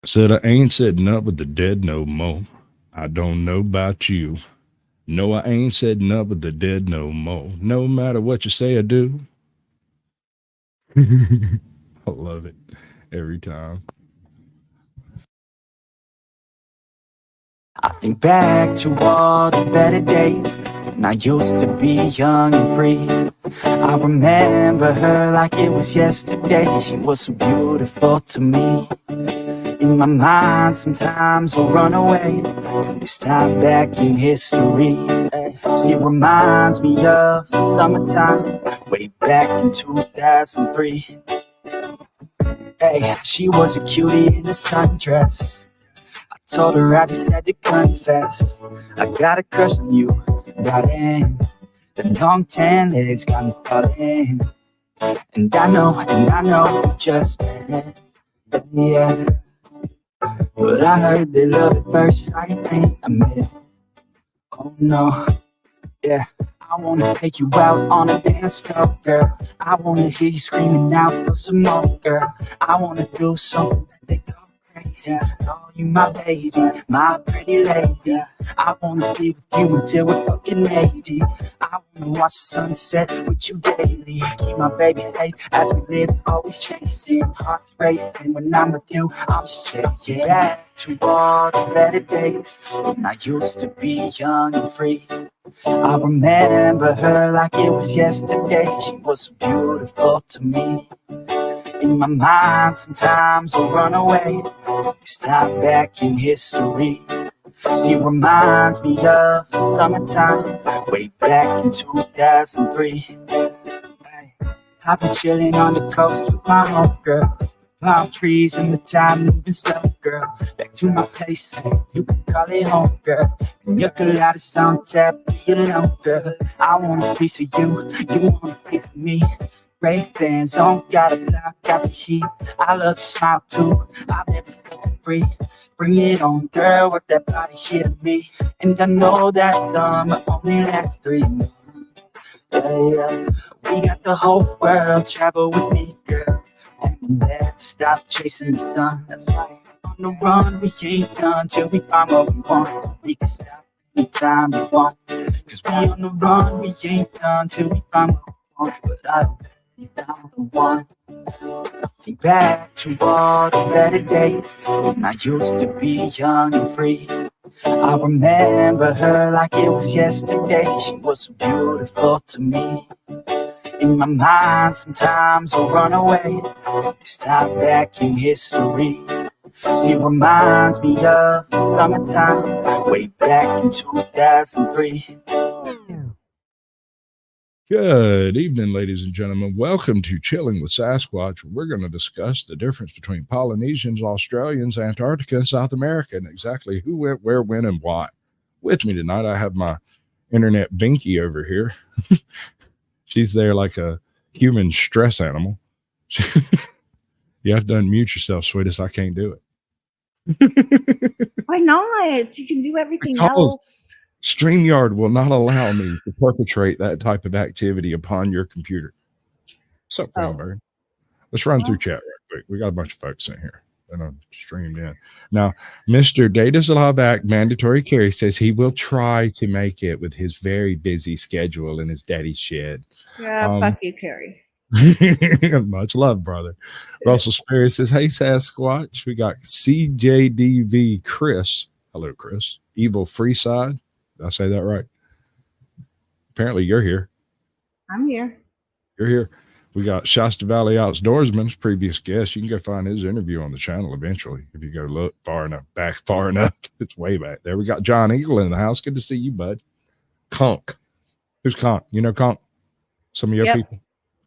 Said I ain't setting up with the dead no more. I don't know about you. No, I ain't setting up with the dead no more. No matter what you say or do. I love it every time. I think back to all the better days when I used to be young and free. I remember her like it was yesterday. She was so beautiful to me. In my mind, sometimes I'll run away to this time back in history. She reminds me of the summertime, way back in 2003. Hey, she was a cutie in a sundress. Told her I just had to confess, I got a crush on you, darling. The long tan legs got me falling. And I know we just met, yeah. But I heard they love at first sight ain't a minute. Oh no, yeah. I wanna take you out on a dance floor, girl. I wanna hear you screaming out for some more, girl. I wanna do something that they go crazy. Call you my baby, my pretty lady. I wanna be with you until we're fucking 80. I wanna watch the sunset with you daily. Keep my baby safe as we live, always chasing. Hearts racing when I'm with you, I'm just saying yeah. To all the better days when I used to be young and free. I remember her like it was yesterday. She was so beautiful to me. In my mind, sometimes I'll run away. This time back in history. She reminds me of the summertime, way back in 2003. Hey, I've been chilling on the coast with my homegirl. Palm trees and the time moving slow, girl. Back to my place, you can call it home, girl. And your Pilates on tap, you know, girl. I want a piece of you, you want a piece of me. Ray Bans on, gotta block out the heat. I love your smile too, I've never felt so free. Bring it on, girl, work that body here to me. And I know that summer only lasts 3 months. Yeah. We got the whole world, travel with me, girl. And we'll never stop chasing the sun. That's right. On the run, we ain't done till we find what we want. We can stop anytime we want. Cause we on the run, we ain't done till we find what we want. But I already found the one. I think back to all the better days when I used to be young and free. I remember her like it was yesterday. She was so beautiful to me. In my mind, sometimes I'll run away. This time back in history. She reminds me of the summertime, way back in 2003. Good evening, ladies and gentlemen. Welcome to Chilling with Sasquatch. We're going to discuss the difference between Polynesians, Australians, Antarctica, and South America, and exactly who went where, when, and why. With me tonight, I have my internet binky over here. She's there like a human stress animal. You have to unmute yourself, sweetest. I can't do it. Why not? You can do everything Because else. StreamYard will not allow me to perpetrate that type of activity upon your computer. What's up, Oh, Queenberg? Let's run through well, chat right quick. We got a bunch of folks in here that are streamed in. Now, Mr. Data Slovak Mandatory Carry says he will try to make it with his very busy schedule in his daddy's shed. yeah, Um, fuck you, Carrie. much love, brother. Russell Sperry says, hey, Sasquatch. We got CJDV Chris. Hello, Chris. Evil Freeside. Did I say that right? Apparently, you're here. I'm here. You're here. We got Shasta Valley Outdoorsman's previous guest. You can go find his interview on the channel eventually if you go look far enough back, far enough. It's way back there. We got John Eagle in the house. Good to see you, bud. Conk. Who's Conk? You know Conk? Some of your Yep, people?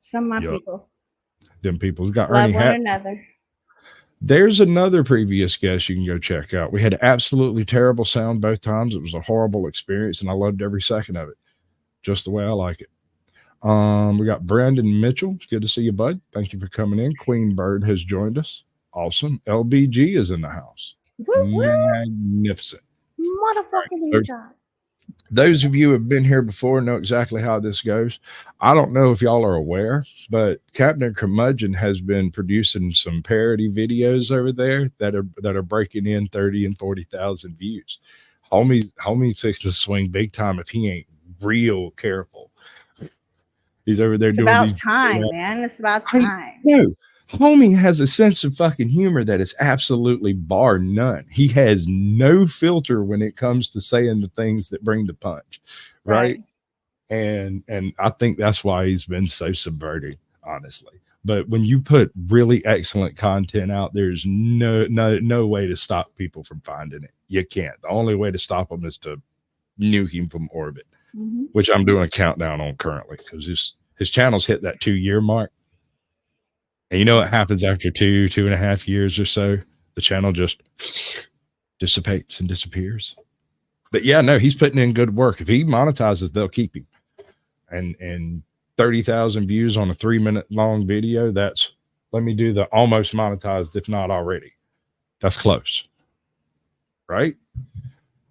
some of my Yup. people Them people. We got Ernie love one Hat. another. There's another previous guest you can go check out. We had absolutely terrible sound both times. It was a horrible experience, and I loved every second of it, just the way I like it. We got Brandon Mitchell. Good to see you, bud. Thank you for coming in. Queen Bird has joined us. Awesome. LBG is in the house. Woo woo, Magnificent. All right. motherfucking So ninja. Those of you who have been here before know exactly how this goes. I don't know if y'all are aware, but Captain Curmudgeon has been producing some parody videos over there that are breaking in 30 and 40,000 views. Homie's fixing to swing big time if he ain't real careful. He's over there It's doing about these. time, man. It's about I time. know. Homie has a sense of fucking humor that is absolutely bar none. He has no filter when it comes to saying the things that bring the punch, right? And I think that's why he's been so subverting, honestly. But when you put really excellent content out, there's no way to stop people from finding it. You can't. The only way to stop them is to nuke him from orbit, which I'm doing a countdown on currently because his channel's hit that 2-year mark. And you know what happens after 2.5 years or so? The channel just dissipates and disappears. But yeah, no, he's putting in good work. If he monetizes, they'll keep him. And 30,000 views on a 3-minute long video, that's, let me do the almost monetized, if not already. That's close. Right?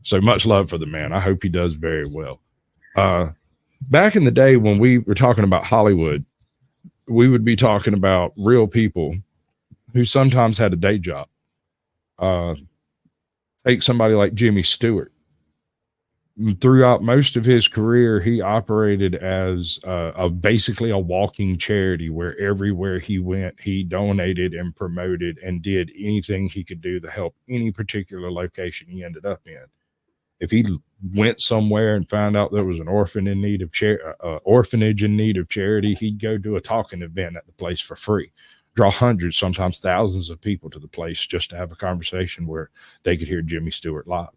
So much love for the man. I hope he does very well. Back in the day when we were talking about Hollywood, we would be talking about real people who sometimes had a day job. Take somebody like Jimmy Stewart. Throughout most of his career, he operated as basically a walking charity where everywhere he went, he donated and promoted and did anything he could do to help any particular location he ended up in. If he went somewhere and found out there was an orphan in need of orphanage in need of charity, he'd go do a talking event at the place for free, draw hundreds, sometimes thousands of people to the place just to have a conversation where they could hear Jimmy Stewart live.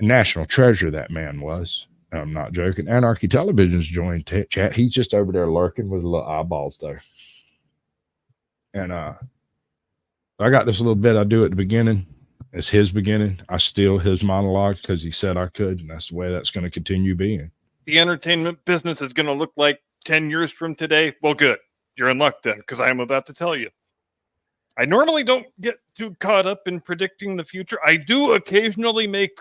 A national treasure that man was. I'm not joking. Anarchy Television's joined chat. He's just over there lurking with little eyeballs there. And I got this little bit I do at the beginning. It's his beginning. I steal his monologue because he said I could, and that's the way that's going to continue being. The entertainment business is going to look like 10 years from today. Well, good. You're in luck then, because I am about to tell you. I normally don't get too caught up in predicting the future. I do occasionally make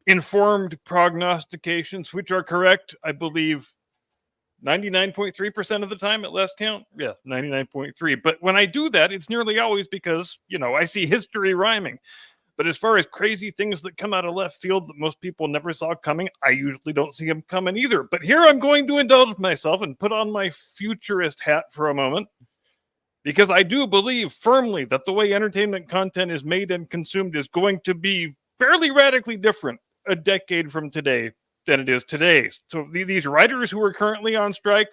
informed prognostications, which are correct, I believe, 99.3% of the time at last count. Yeah, 99.3. But when I do that, it's nearly always because, I see history rhyming. But as far as crazy things that come out of left field that most people never saw coming, I usually don't see them coming either. But here I'm going to indulge myself and put on my futurist hat for a moment, because I do believe firmly that the way entertainment content is made and consumed is going to be fairly radically different a decade from today than it is today. So these writers who are currently on strike,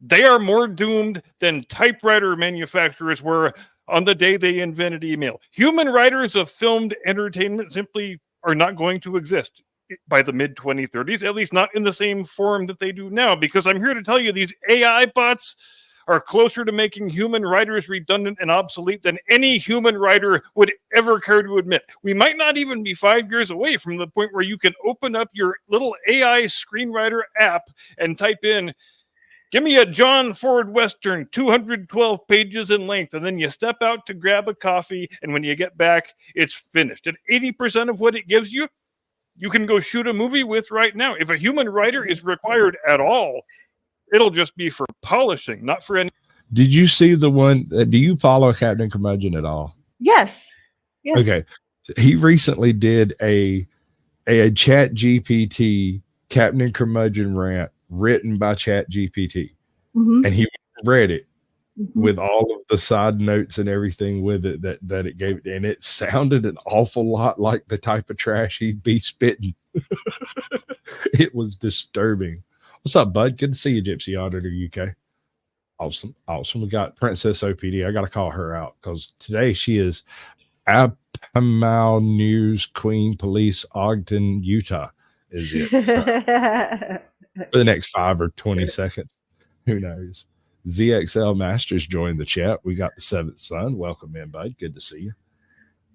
they are more doomed than typewriter manufacturers were on the day they invented email. Human writers of filmed entertainment simply are not going to exist by the mid-2030s, at least not in the same form that they do now, because I'm here to tell you these AI bots are closer to making human writers redundant and obsolete than any human writer would ever care to admit. We might not even be 5 years away from the point where you can open up your little AI screenwriter app and type in, give me a John Ford Western, 212 pages in length, and then you step out to grab a coffee, and when you get back, it's finished. And 80% of what it gives you, you can go shoot a movie with right now. If a human writer is required at all, it'll just be for polishing, not for any. Did you see the one? Do you follow Captain Curmudgeon at all? Yes. Okay. He recently did a Chat GPT Captain Curmudgeon rant written by Chat GPT. And he read it with all of the side notes and everything with it that it gave. And it sounded an awful lot like the type of trash he'd be spitting. It was disturbing. What's up, bud? Good to see you, Gypsy Auditor UK. Awesome. We got Princess OPD. I got to call her out because today she is Apamau News Queen Police Ogden, Utah. Is it for the next 5 or 20 seconds? Who knows? ZXL Masters joined the chat. We got the seventh son. Welcome in, bud. Good to see you.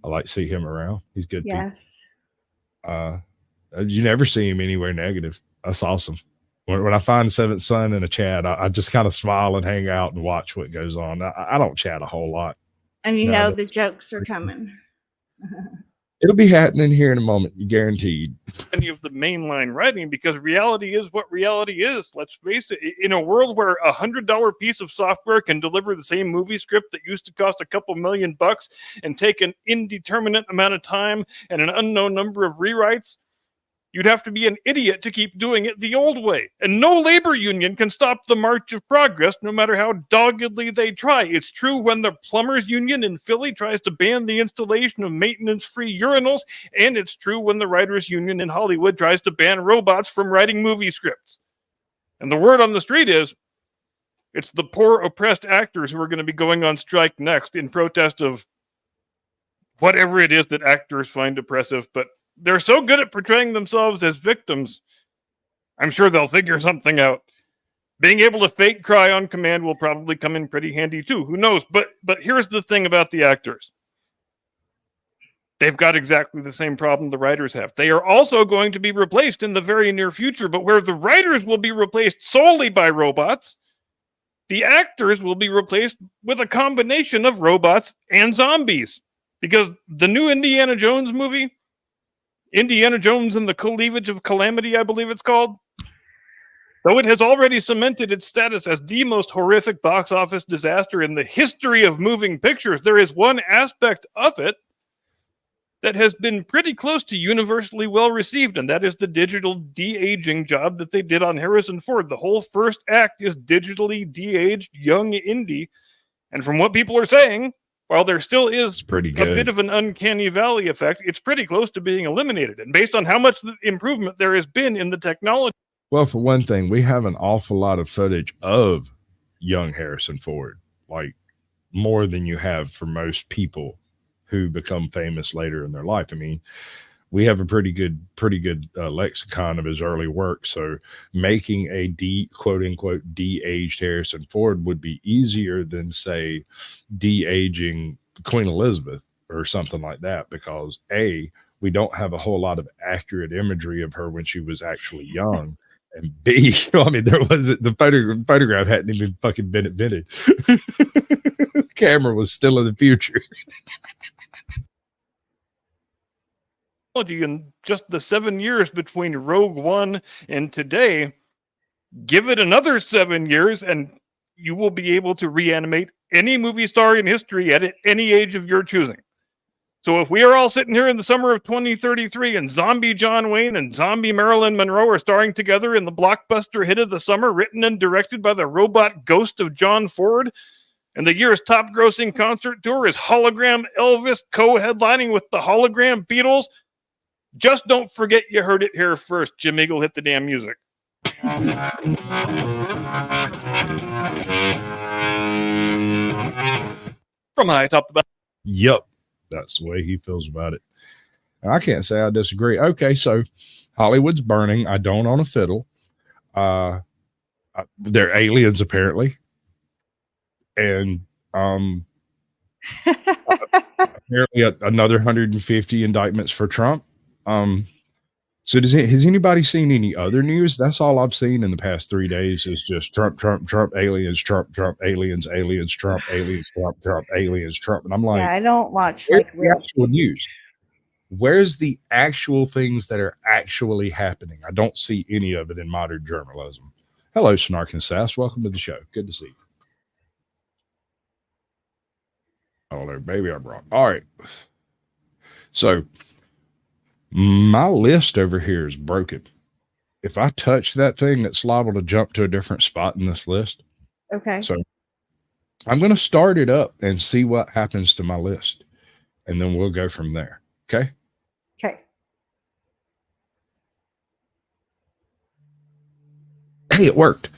I like to see him around. He's good. Yes. You never see him anywhere negative. That's awesome. When I find the seventh son in a chat, I just kind of smile and hang out and watch what goes on. I don't chat a whole lot. And you know the jokes are coming. It'll be happening here in a moment, guaranteed. Any of the mainline writing, because reality is what reality is. Let's face it. In a world where $100 piece of software can deliver the same movie script that used to cost a couple $1,000,000 and take an indeterminate amount of time and an unknown number of rewrites, you'd have to be an idiot to keep doing it the old way. And no labor union can stop the march of progress, no matter how doggedly they try. It's true when the plumbers union in Philly tries to ban the installation of maintenance-free urinals, and it's true when the writers union in Hollywood tries to ban robots from writing movie scripts. And the word on the street is, it's the poor oppressed actors who are going to be going on strike next in protest of whatever it is that actors find oppressive, but they're so good at portraying themselves as victims, I'm sure they'll figure something out. Being able to fake cry on command will probably come in pretty handy too. Who knows? But here's the thing about the actors. They've got exactly the same problem the writers have. They are also going to be replaced in the very near future, but where the writers will be replaced solely by robots, the actors will be replaced with a combination of robots and zombies. Because the new Indiana Jones movie, Indiana Jones and the Cleavage of Calamity, I believe it's called, though it has already cemented its status as the most horrific box office disaster in the history of moving pictures, there is one aspect of it that has been pretty close to universally well received, and that is the digital de-aging job that they did on Harrison Ford. The whole first act is digitally de-aged young Indy, and from what people are saying, while there still is a bit of an uncanny valley effect, it's pretty close to being eliminated. And based on how much improvement there has been in the technology. Well, for one thing, we have an awful lot of footage of young Harrison Ford, like more than you have for most people who become famous later in their life. I mean, we have a pretty good lexicon of his early work. So making a quote unquote de-aged Harrison Ford would be easier than, say, de-aging Queen Elizabeth or something like that, because A, we don't have a whole lot of accurate imagery of her when she was actually young. And B, I mean, the photograph hadn't even fucking been invented. The camera was still in the future. In just the 7 years between Rogue One and today, give it another 7 years and you will be able to reanimate any movie star in history at any age of your choosing. So if we are all sitting here in the summer of 2033 and zombie John Wayne and zombie Marilyn Monroe are starring together in the blockbuster hit of the summer, written and directed by the robot ghost of John Ford, and the year's top grossing concert tour is Hologram Elvis co-headlining with the Hologram Beatles, just don't forget you heard it here first. Jim Eagle, hit the damn music. From high atop the back. Yep, that's the way he feels about it. And I can't say I disagree. Okay, so Hollywood's burning. I don't own a fiddle. They're aliens, apparently. And apparently another 150 indictments for Trump. So has anybody seen any other news? That's all I've seen in the past 3 days is just Trump, aliens, Trump, aliens, Trump, aliens, Trump, aliens, Trump. And I'm like, yeah, I don't watch where's like the actual news? Where's the actual things that are actually happening? I don't see any of it in modern journalism. Hello, Snark and Sass. Welcome to the show. Good to see you. Oh, there, baby, I'm wrong. All right. So my list over here is broken. If I touch that thing, it's liable to jump to a different spot in this list. Okay. So I'm going to start it up and see what happens to my list. And then we'll go from there. Okay. Okay. Hey, it worked.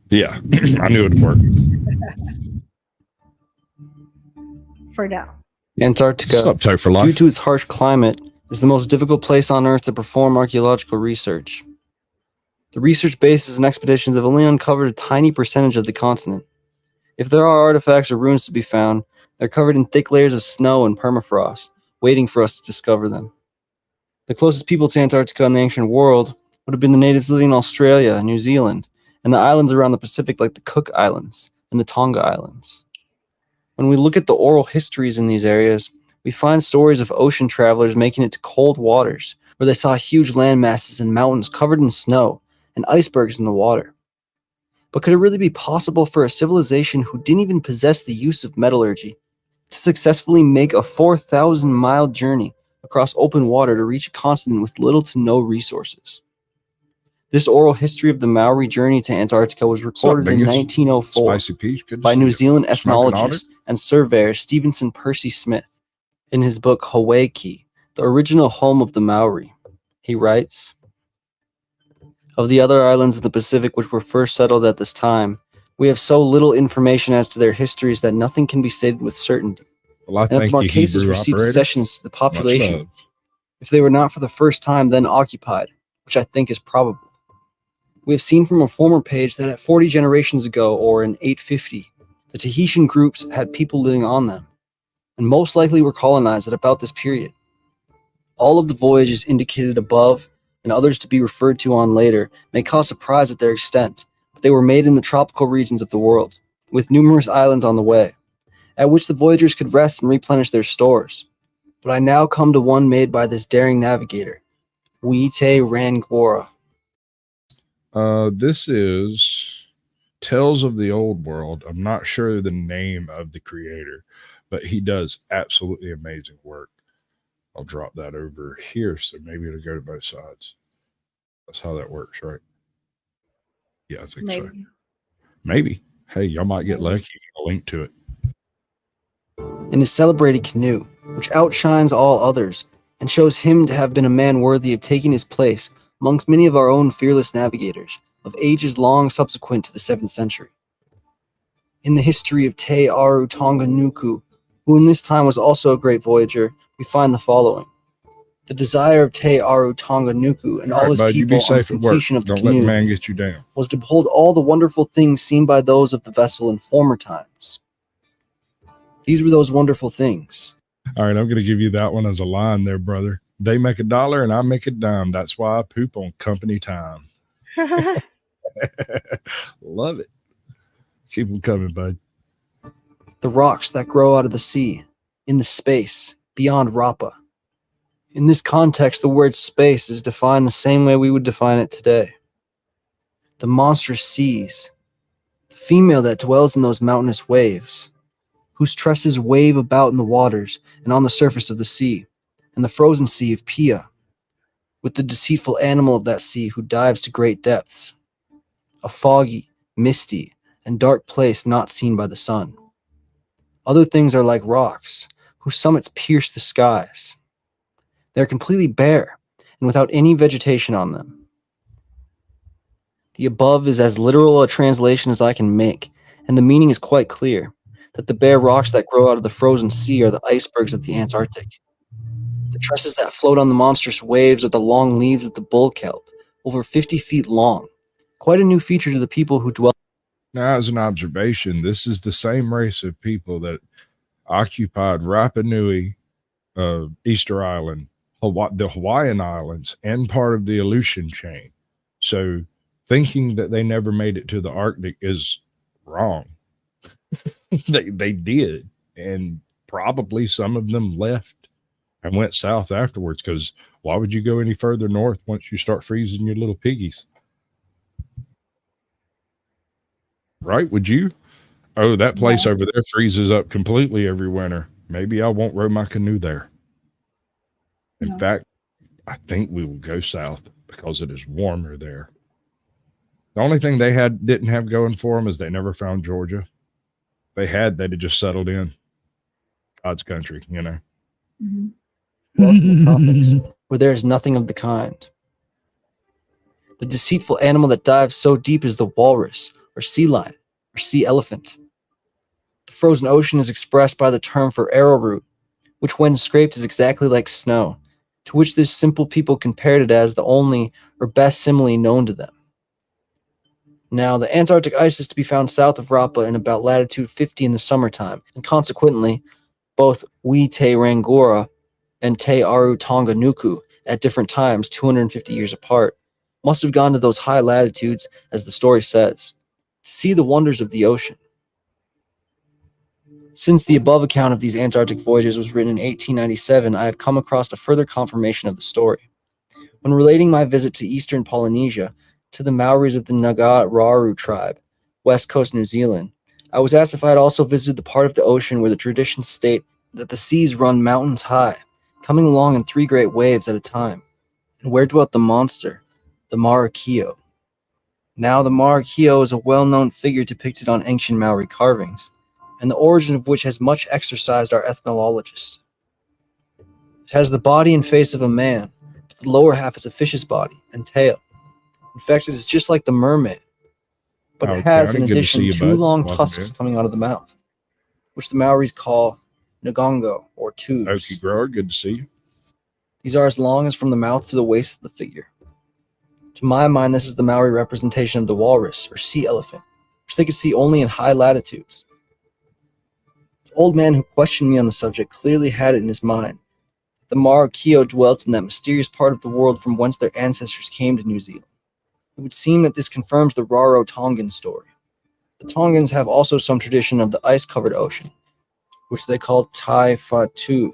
Yeah, I knew it would work. For now. Antarctica, What's up, Toe for Life? due to its harsh climate, is the most difficult place on Earth to perform archaeological research. The research bases and expeditions have only uncovered a tiny percentage of the continent. If there are artifacts or ruins to be found, they're covered in thick layers of snow and permafrost, waiting for us to discover them. The closest people to Antarctica in the ancient world would have been the natives living in Australia and New Zealand, and the islands around the Pacific like the Cook Islands and the Tonga Islands. When we look at the oral histories in these areas, we find stories of ocean travelers making it to cold waters, where they saw huge land masses and mountains covered in snow and icebergs in the water. But could it really be possible for a civilization who didn't even possess the use of metallurgy to successfully make a 4,000-mile journey across open water to reach a continent with little to no resources? This oral history of the Maori journey to Antarctica was recorded in Bingus? 1904 Spicy Peach. Good to by see New you. Zealand Smoking otter? ethnologist and surveyor Stevenson Percy Smith in his book Hawaii, the original home of the Maori. He writes, "Of the other islands of the Pacific which were first settled at this time, we have so little information as to their histories that nothing can be stated with certainty. Well, I And if the thank you, Marquesas Hebrew received operator. accessions to the Much population, love. if they were not for the first time then occupied, which I think is probable. We have seen from a former page that at 40 generations ago, or in 850, the Tahitian groups had people living on them, and most likely were colonized at about this period. All of the voyages indicated above, and others to be referred to on later, may cause surprise at their extent, but they were made in the tropical regions of the world, with numerous islands on the way, at which the voyagers could rest and replenish their stores. But I now come to one made by this daring navigator, Wite Rangora. This is Tales of the Old World. I'm not sure the name of the creator, but he does absolutely amazing work. I'll drop that over here, so maybe it'll go to both sides. That's how that works, right? Yeah, I think so. Maybe. Maybe. Hey, y'all might get lucky. I'll link to it. In his celebrated canoe, which outshines all others, and shows him to have been a man worthy of taking his place amongst many of our own fearless navigators of ages long subsequent to the 7th century. In the history of Te Aru Tonganuku, who in this time was also a great voyager, we find the following. The desire of Te Aru Tonganuku and all All right, his bud, you people be on safe the at work. completion of the Don't let the canoe man get you down. was to behold all the wonderful things seen by those of the vessel in former times. These were those wonderful things. All right, I'm going to give you that one as a line there, brother. They make a dollar and I make a dime. That's why I poop on company time. Love it. Keep them coming, bud. The rocks that grow out of the sea, in the space, beyond Rapa. In this context, the word space is defined the same way we would define it today. The monstrous seas, the female that dwells in those mountainous waves, whose tresses wave about in the waters and on the surface of the sea, and the frozen sea of Pia, with the deceitful animal of that sea who dives to great depths, a foggy, misty, and dark place not seen by the sun. Other things are like rocks, whose summits pierce the skies. They are completely bare and without any vegetation on them. The above is as literal a translation as I can make, and the meaning is quite clear, that the bare rocks that grow out of the frozen sea are the icebergs of the Antarctic. The tresses that float on the monstrous waves are the long leaves of the bull kelp, over 50 feet long, quite a new feature to the people who dwell. Now, as an observation, this is the same race of people that occupied Rapa Nui, Easter Island, the Hawaiian Islands, and part of the Aleutian chain. So thinking that they never made it to the Arctic is wrong. They did, and probably some of them left and went south afterwards, because why would you go any further north once you start freezing your little piggies? Right? Would you? Oh, that place over there freezes up completely every winter. Maybe I won't row my canoe there. In fact, I think we will go south because it is warmer there. The only thing they didn't have going for them is they never found Georgia. They'd have just settled in God's country, you know. Mhm. The tropics, where there is nothing of the kind. The deceitful animal that dives so deep is the walrus, or sea lion, or sea elephant. The frozen ocean is expressed by the term for arrowroot, which when scraped is exactly like snow, to which this simple people compared it as the only or best simile known to them. Now, the Antarctic ice is to be found south of Rapa in about latitude 50 in the summertime, and consequently, both Wite Rangora and Te Aru Tonganuku, at different times, 250 years apart, must have gone to those high latitudes, as the story says, to see the wonders of the ocean. Since the above account of these Antarctic voyages was written in 1897, I have come across a further confirmation of the story. When relating my visit to eastern Polynesia to the Maoris of the Ngāraru tribe, west coast New Zealand, I was asked if I had also visited the part of the ocean where the traditions state that the seas run mountains high, coming along in 3 great waves at a time, and where dwelt the monster, the Marakio. Now, the Marakio is a well-known figure depicted on ancient Maori carvings, and the origin of which has much exercised our ethnologists. It has the body and face of a man, but the lower half is a fish's body and tail. In fact, it is just like the mermaid, but it Howard has, County, in good to see addition, you, 2 bud. long Welcome tusks in. coming out of the mouth, which the Maoris call ngongo, or tubes. Okie grower, good to see you. These are as long as from the mouth to the waist of the figure. To my mind, this is the Maori representation of the walrus, or sea elephant, which they could see only in high latitudes. The old man who questioned me on the subject clearly had it in his mind. The Marakio dwelt in that mysterious part of the world from whence their ancestors came to New Zealand. It would seem that this confirms the Raro-Tongan story. The Tongans have also some tradition of the ice-covered ocean, which they call Tai Fatu,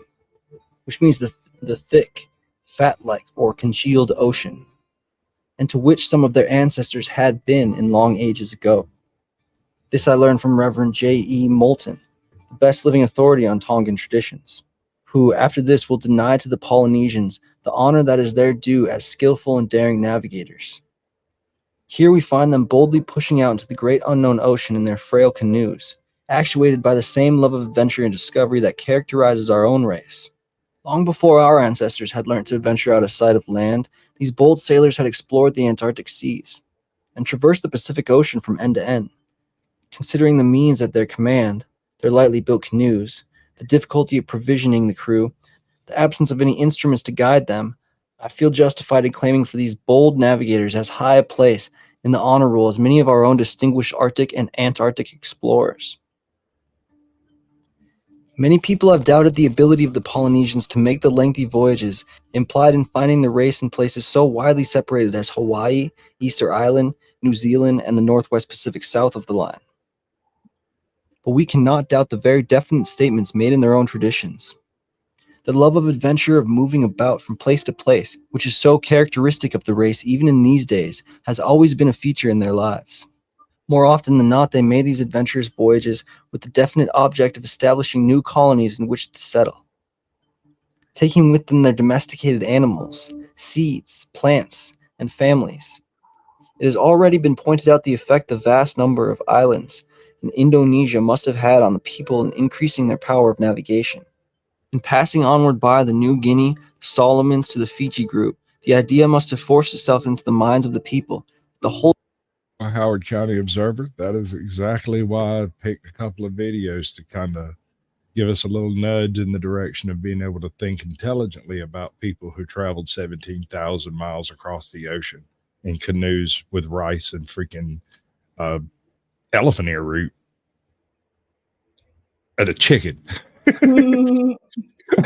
which means the thick, fat-like, or congealed ocean, and to which some of their ancestors had been in long ages ago. This I learned from Reverend J.E. Moulton, the best living authority on Tongan traditions, who after this will deny to the Polynesians the honor that is their due as skillful and daring navigators. Here we find them boldly pushing out into the great unknown ocean in their frail canoes, actuated by the same love of adventure and discovery that characterizes our own race. Long before our ancestors had learned to venture out of sight of land, these bold sailors had explored the Antarctic seas and traversed the Pacific Ocean from end to end. Considering the means at their command, their lightly built canoes, the difficulty of provisioning the crew, the absence of any instruments to guide them, I feel justified in claiming for these bold navigators as high a place in the honor roll as many of our own distinguished Arctic and Antarctic explorers. Many people have doubted the ability of the Polynesians to make the lengthy voyages implied in finding the race in places so widely separated as Hawaii, Easter Island, New Zealand, and the Northwest Pacific south of the line. But we cannot doubt the very definite statements made in their own traditions. The love of adventure, of moving about from place to place, which is so characteristic of the race even in these days, has always been a feature in their lives. More often than not, they made these adventurous voyages with the definite object of establishing new colonies in which to settle, taking with them their domesticated animals, seeds, plants, and families. It has already been pointed out the effect the vast number of islands in Indonesia must have had on the people in increasing their power of navigation. In passing onward by the New Guinea, the Solomons to the Fiji group, the idea must have forced itself into the minds of the people. The whole Howard County Observer. That is exactly why I picked a couple of videos to kind of give us a little nudge in the direction of being able to think intelligently about people who traveled 17,000 miles across the ocean in canoes with rice and freaking elephant ear root and a chicken.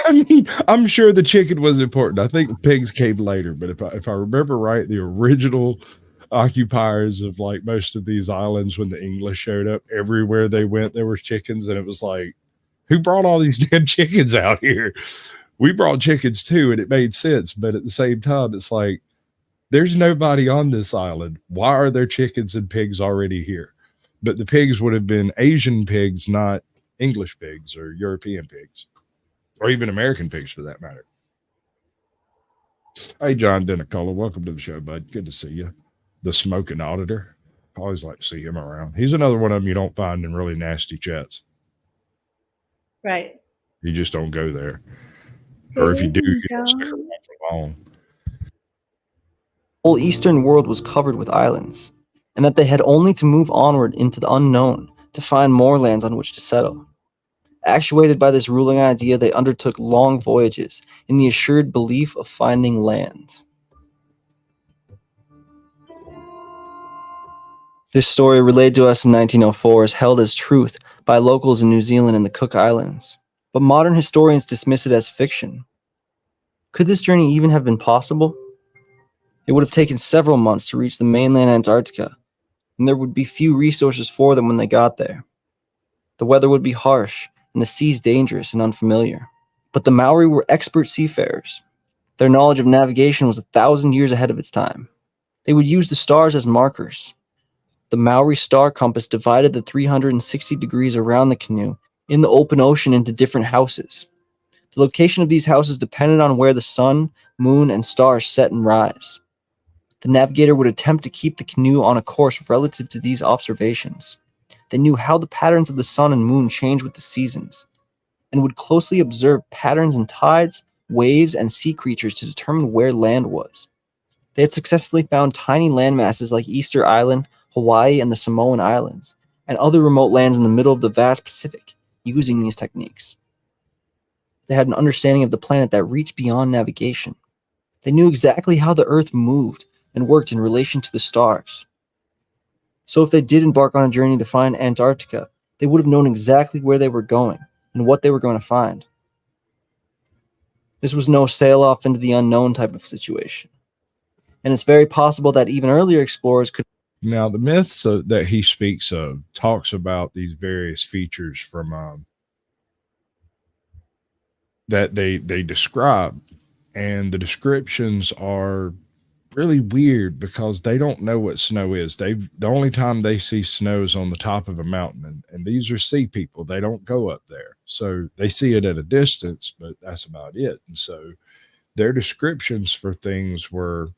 I mean, I'm sure the chicken was important. I think the pigs came later, but if I remember right, the original occupiers of like most of these islands, when the English showed up, everywhere they went, there were chickens, and it was like, who brought all these damn chickens out here? We brought chickens too, and it made sense. But at the same time, it's like, there's nobody on this island. Why are there chickens and pigs already here? But the pigs would have been Asian pigs, not English pigs or European pigs, or even American pigs for that matter. Hey, John Denicola, welcome to the show, bud. Good to see you. The smoking auditor. I always like to see him around. He's another one of them you don't find in really nasty chats. Right. You just don't go there. Or if you do, you don't stick John. around for long. whole eastern world was covered with islands, and that they had only to move onward into the unknown to find more lands on which to settle. Actuated by this ruling idea, they undertook long voyages in the assured belief of finding land. This story, relayed to us in 1904, is held as truth by locals in New Zealand and the Cook Islands, but modern historians dismiss it as fiction. Could this journey even have been possible? It would have taken several months to reach the mainland Antarctica, and there would be few resources for them when they got there. The weather would be harsh, and the seas dangerous and unfamiliar. But the Maori were expert seafarers. Their knowledge of navigation was 1,000 years ahead of its time. They would use the stars as markers. The Maori star compass divided the 360 degrees around the canoe in the open ocean into different houses. The location of these houses depended on where the sun, moon, and stars set and rise. The navigator would attempt to keep the canoe on a course relative to these observations. They knew how the patterns of the sun and moon changed with the seasons, and would closely observe patterns in tides, waves, and sea creatures to determine where land was. They had successfully found tiny landmasses like Easter Island, Hawaii, and the Samoan Islands, and other remote lands in the middle of the vast Pacific using these techniques. They had an understanding of the planet that reached beyond navigation. They knew exactly how the Earth moved and worked in relation to the stars. So if they did embark on a journey to find Antarctica, they would have known exactly where they were going and what they were going to find. This was no sail off into the unknown type of situation. And it's very possible that even earlier explorers could. Now, the myths that he speaks of talks about these various features from that they describe, and the descriptions are really weird because they don't know what snow is. The only time they see snow is on the top of a mountain, and these are sea people. They don't go up there, so they see it at a distance, but that's about it. And so their descriptions for things were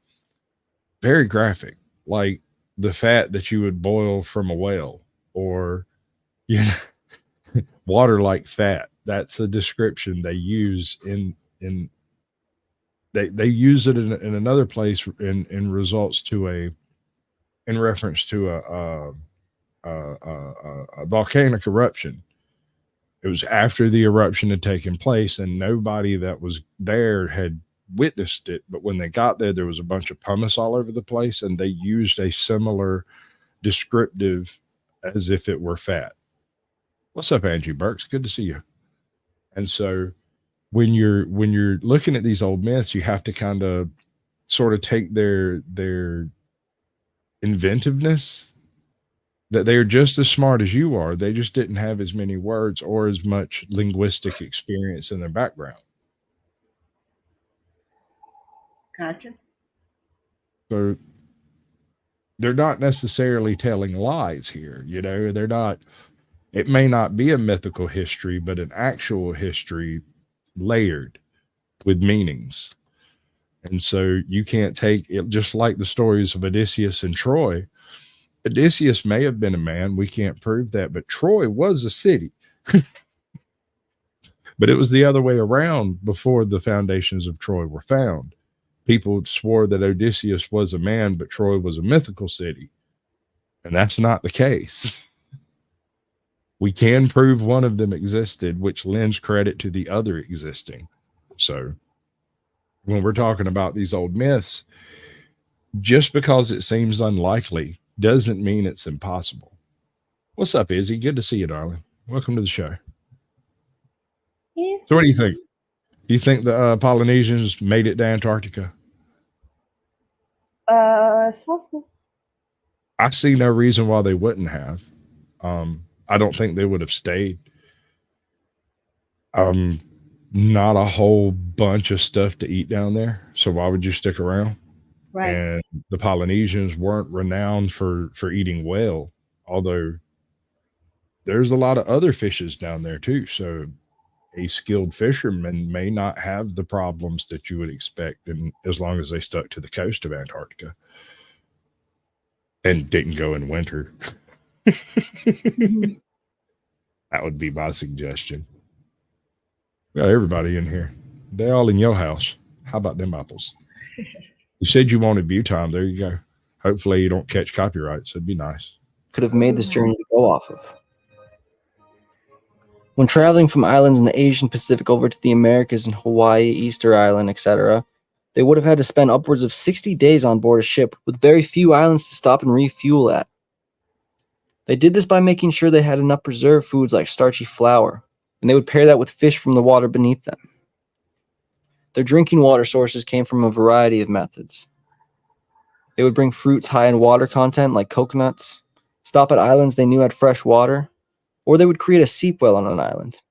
very graphic, like the fat that you would boil from a whale, or water like fat. That's a description they use in they use it in another place in results to in reference to a volcanic eruption. It was after the eruption had taken place, and nobody that was there had witnessed it. But when they got there was a bunch of pumice all over the place, and they used a similar descriptive as if it were fat. What's up, Angie Burks? Good to see you. And so when you're looking at these old myths, you have to kind of sort of take their inventiveness, that they're just as smart as you are. They just didn't have as many words or as much linguistic experience in their background. Gotcha. So they're not necessarily telling lies here. They're not, it may not be a mythical history, but an actual history layered with meanings. And so you can't take it, just like the stories of Odysseus and Troy. Odysseus may have been a man. We can't prove that, but Troy was a city. But it was the other way around before the foundations of Troy were found. People swore that Odysseus was a man, but Troy was a mythical city. And that's not the case. We can prove one of them existed, which lends credit to the other existing. So when we're talking about these old myths, just because it seems unlikely doesn't mean it's impossible. What's up, Izzy? Good to see you, darling. Welcome to the show. Yeah. So what do you think? Do you think the Polynesians made it to Antarctica? It's possible. I see no reason why they wouldn't have. I don't think they would have stayed. Not a whole bunch of stuff to eat down there, so why would you stick around? Right. And the Polynesians weren't renowned for eating whale, although there's a lot of other fishes down there too. So a skilled fisherman may not have the problems that you would expect, and as long as they stuck to the coast of Antarctica and didn't go in winter. That would be my suggestion. We got everybody in here. They all in your house. How about them apples? You said you wanted view time. There you go. Hopefully you don't catch copyrights. It'd be nice. Could have made this journey to go off of. When traveling from islands in the Asian Pacific over to the Americas and Hawaii, Easter Island, etc., they would have had to spend upwards of 60 days on board a ship with very few islands to stop and refuel at. They did this by making sure they had enough preserved foods like starchy flour, and they would pair that with fish from the water beneath them. Their drinking water sources came from a variety of methods. They would bring fruits high in water content like coconuts, stop at islands they knew had fresh water, or they would create a seep well on an island.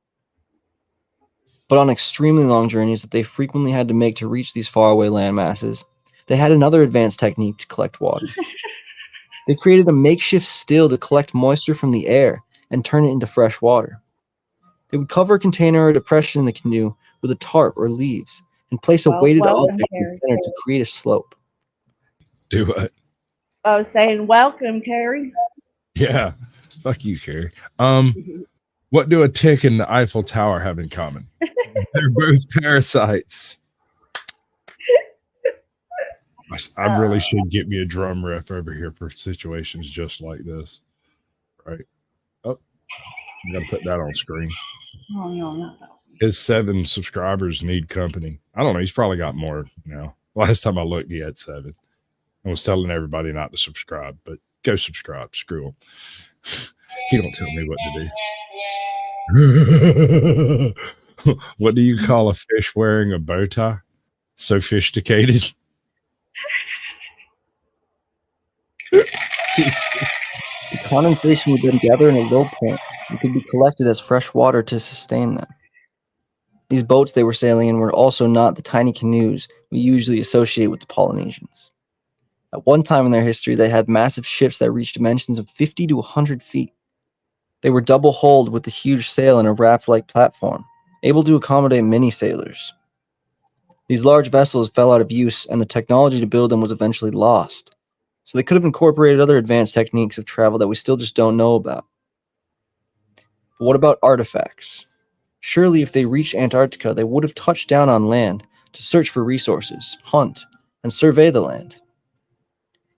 But on extremely long journeys that they frequently had to make to reach these faraway landmasses, they had another advanced technique to collect water. They created a makeshift still to collect moisture from the air and turn it into fresh water. They would cover a container or depression in the canoe with a tarp or leaves and place a weighted welcome, object in the Carrie. center to create a slope. Do what? I was saying, welcome, Carrie. Yeah. Fuck you, Carrie. What do a tick and the Eiffel Tower have in common? They're both parasites. I really should get me a drum riff over here for situations just like this. Right. Oh, I'm going to put that on screen. Oh, no, not that one. His 7 subscribers need company. I don't know. He's probably got more now. Last time I looked, he had 7. I was telling everybody not to subscribe, but go subscribe. Screw him. He don't tell me what to do. What do you call a fish wearing a bow tie? Sophisticated. The condensation would then gather in a low point and could be collected as fresh water to sustain them. These boats they were sailing in were also not the tiny canoes we usually associate with the Polynesians. At one time in their history, they had massive ships that reached dimensions of 50 to 100 feet. They were double-hulled with a huge sail and a raft-like platform, able to accommodate many sailors. These large vessels fell out of use, and the technology to build them was eventually lost. So they could have incorporated other advanced techniques of travel that we still just don't know about. But what about artifacts? Surely if they reached Antarctica, they would have touched down on land to search for resources, hunt, and survey the land.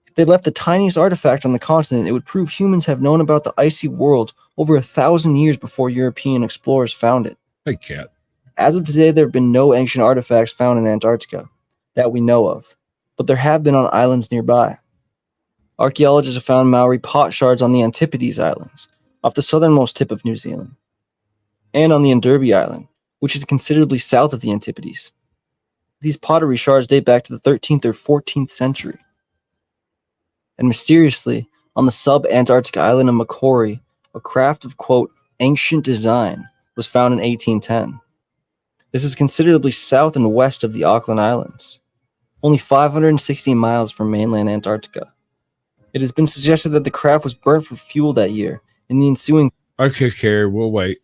If they left the tiniest artifact on the continent, it would prove humans have known about the icy world over 1,000 years before European explorers found it. Hey, cat. As of today, there have been no ancient artifacts found in Antarctica that we know of, but there have been on islands nearby. Archaeologists have found Maori pot shards on the Antipodes Islands, off the southernmost tip of New Zealand, and on the Enderby Island, which is considerably south of the Antipodes. These pottery shards date back to the 13th or 14th century. And mysteriously, on the sub-Antarctic island of Macquarie, a craft of, quote, ancient design was found in 1810. This is considerably south and west of the Auckland Islands, only 560 miles from mainland Antarctica. It has been suggested that the craft was burnt for fuel that year. In the ensuing... Okay, Carrie, we'll wait.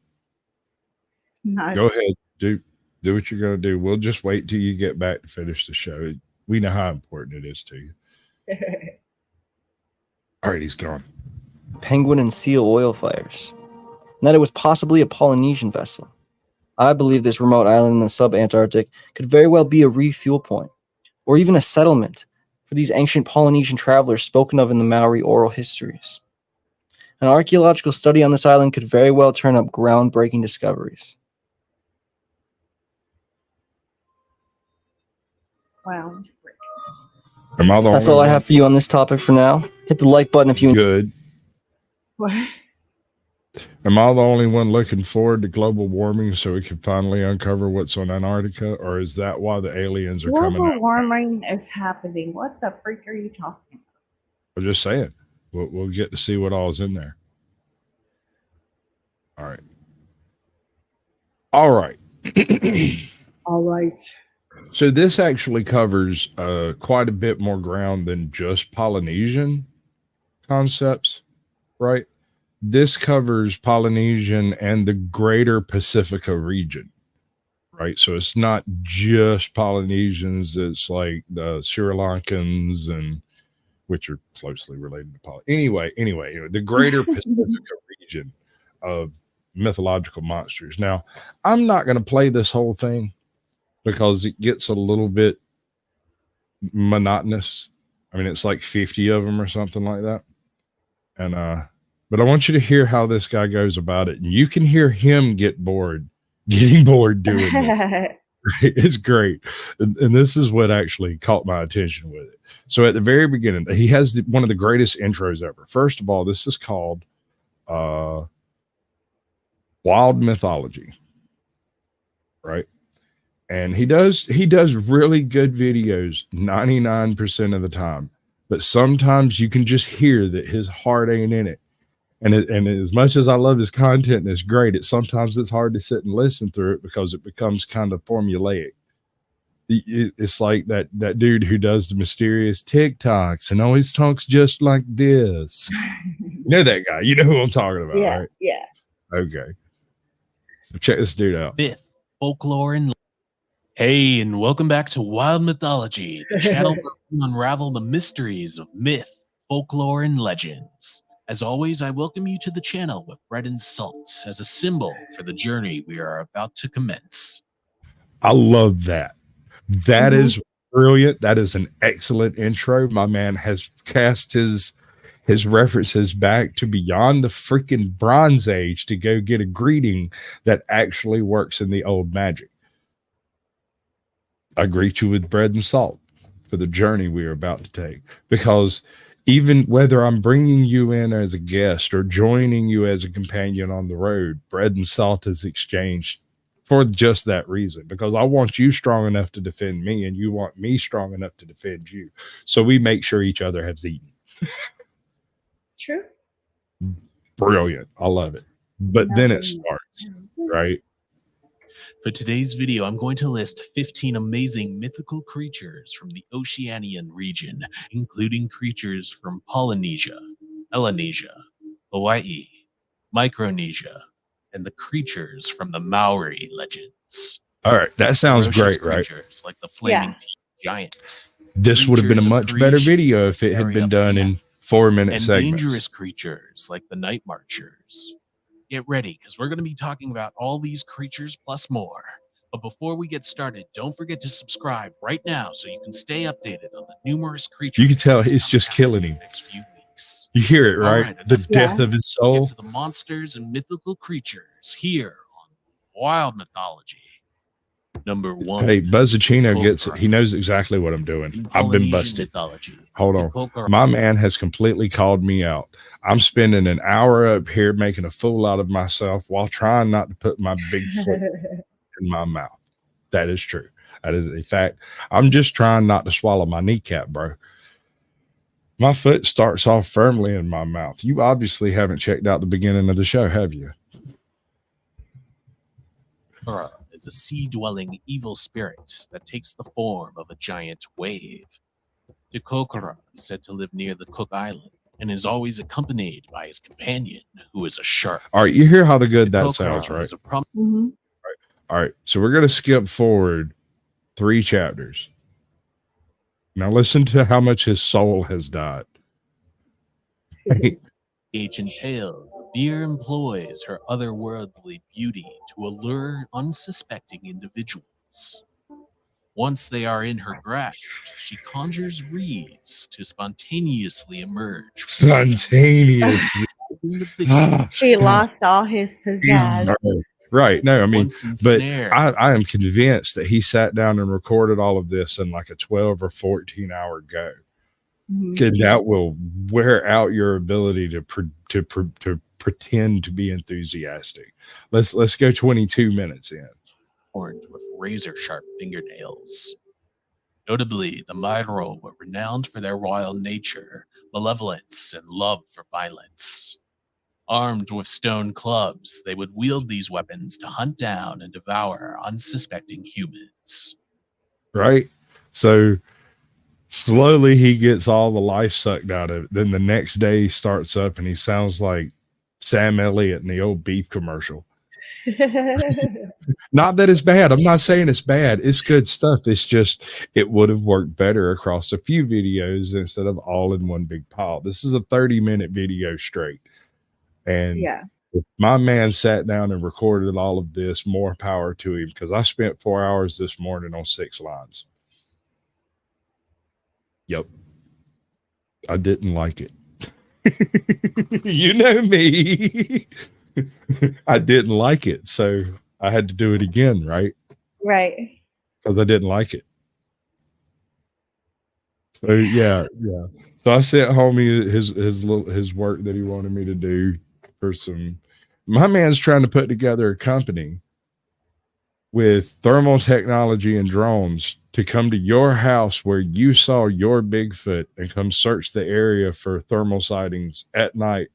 No. Go ahead. Do what you're going to do. We'll just wait till you get back to finish the show. We know how important it is to you. All right, he's gone. penguin and seal oil fires, and that it was possibly a Polynesian vessel. I believe this remote island in the sub-Antarctic could very well be a refuel point, or even a settlement for these ancient Polynesian travelers spoken of in the Maori oral histories. An archaeological study on this island could very well turn up groundbreaking discoveries. Wow. Am I the That's only all I one? have for you on this topic for now. Hit the like button if you Good. What? Am I the only one looking forward to global warming so we can finally uncover what's on Antarctica? Or is that why the aliens are coming Global out? warming is happening. What the freak are you talking I'm just saying. We'll get to see what all is in there. All right. All right. about? All right. So this actually covers quite a bit more ground than just Polynesian concepts, right? This covers Polynesian and the greater Pacifica region, right? So it's not just Polynesians. It's like the Sri Lankans, and which are closely related to Anyway, the greater Pacifica region of mythological monsters. Now, I'm not going to play this whole thing because it gets a little bit monotonous. I mean, it's like 50 of them or something like that. And, but I want you to hear how this guy goes about it. And you can hear him getting bored doing this. It's great. And this is what actually caught my attention with it. So at the very beginning, he has one of the greatest intros ever. First of all, this is called Wild Mythology, right? And he does really good videos 99% of the time. But sometimes you can just hear that his heart ain't in it. And as much as I love his content and it's great, sometimes it's hard to sit and listen through it because it becomes kind of formulaic. It's like that dude who does the mysterious TikToks and always talks just like this. You know that guy. You know who I'm talking about, Yeah, right? yeah. Okay. So check this dude out. Myth, folklore, and hey, and welcome back to Wild Mythology, the channel where we unravel the mysteries of myth, folklore, and legends. As always, I welcome you to the channel with bread and salt as a symbol for the journey we are about to commence. I love that. That is brilliant. That is an excellent intro. My man has cast his references back to beyond the freaking Bronze Age to go get a greeting that actually works in the old magic. I greet you with bread and salt for the journey we are about to take, because even whether I'm bringing you in as a guest or joining you as a companion on the road, bread and salt is exchanged for just that reason, because I want you strong enough to defend me and you want me strong enough to defend you. So we make sure each other has eaten. True. Brilliant. I love it. But then it Nothing. starts, right? For today's video, I'm going to list 15 amazing mythical creatures from the Oceanian region, including creatures from Polynesia, Melanesia, Hawaii, Micronesia, and the creatures from the Maori legends. All right. That sounds Ferocious great, right? creatures like the flaming Yeah. teeth giant, This would have been a creatures of much better creation, video if it had area been of done death, in 4-minute and segments. dangerous creatures like the night marchers. Get ready, because we're going to be talking about all these creatures plus more. But before we get started, don't forget to subscribe right now so you can stay updated on the numerous creatures. You can tell that are it's just coming out killing in him. the next few weeks. You hear it, All right? right, The enough death Yeah. of his Let's soul. get to the monsters and mythical creatures here on Wild Mythology. Number 1. Hey, Buzzacino gets it. Kokora. He knows exactly what I'm doing. In I've been Polynesian busted. mythology, Hold the on. Kokora My man has completely called me out. I'm spending an hour up here making a fool out of myself while trying not to put my big foot in my mouth. That is true. That is a fact. I'm just trying not to swallow my kneecap, bro. My foot starts off firmly in my mouth. You obviously haven't checked out the beginning of the show, have you? Kokora is a sea-dwelling evil spirit that takes the form of a giant wave. The Kokora is said to live near the Cook Island and is always accompanied by his companion, who is a shark. All right, you hear how good The that Kokora sounds, right? is a prom- Mhm. All right, so we're going to skip forward 3 chapters. Now listen to how much his soul has died. ancient tales. Beer employs her otherworldly beauty to allure unsuspecting individuals. Once they are in her grasp, she conjures reeds to spontaneously emerge. Spontaneously. Ah, He lost all his pizzazz. right. No, I mean, Once but ensnared, I am convinced that he sat down and recorded all of this in like a 12 or 14 hour go. Mhm. And that will wear out your ability to pretend to be enthusiastic. Let's go 22 minutes in. horned with razor-sharp fingernails. Notably, the Mairo were renowned for their royal nature, malevolence, and love for violence. Armed with stone clubs, they would wield these weapons to hunt down and devour unsuspecting humans. Right? So slowly he gets all the life sucked out of it. Then the next day he starts up and he sounds like Sam Elliott in the old beef commercial. Not that it's bad. I'm not saying it's bad. It's good stuff. It's just it would have worked better across a few videos instead of all in one big pile. This is a 30-minute video straight. And Yeah. if my man sat down and recorded all of this, more power to him, because I spent 4 hours this morning on 6 lines. Yep. I didn't like it. You know me. I didn't like it. So I had to do it again, right? Right. Because I didn't like it. So yeah. So I sent homie his work that he wanted me to do for some. My man's trying to put together a company with thermal technology and drones to come to your house where you saw your Bigfoot and come search the area for thermal sightings at night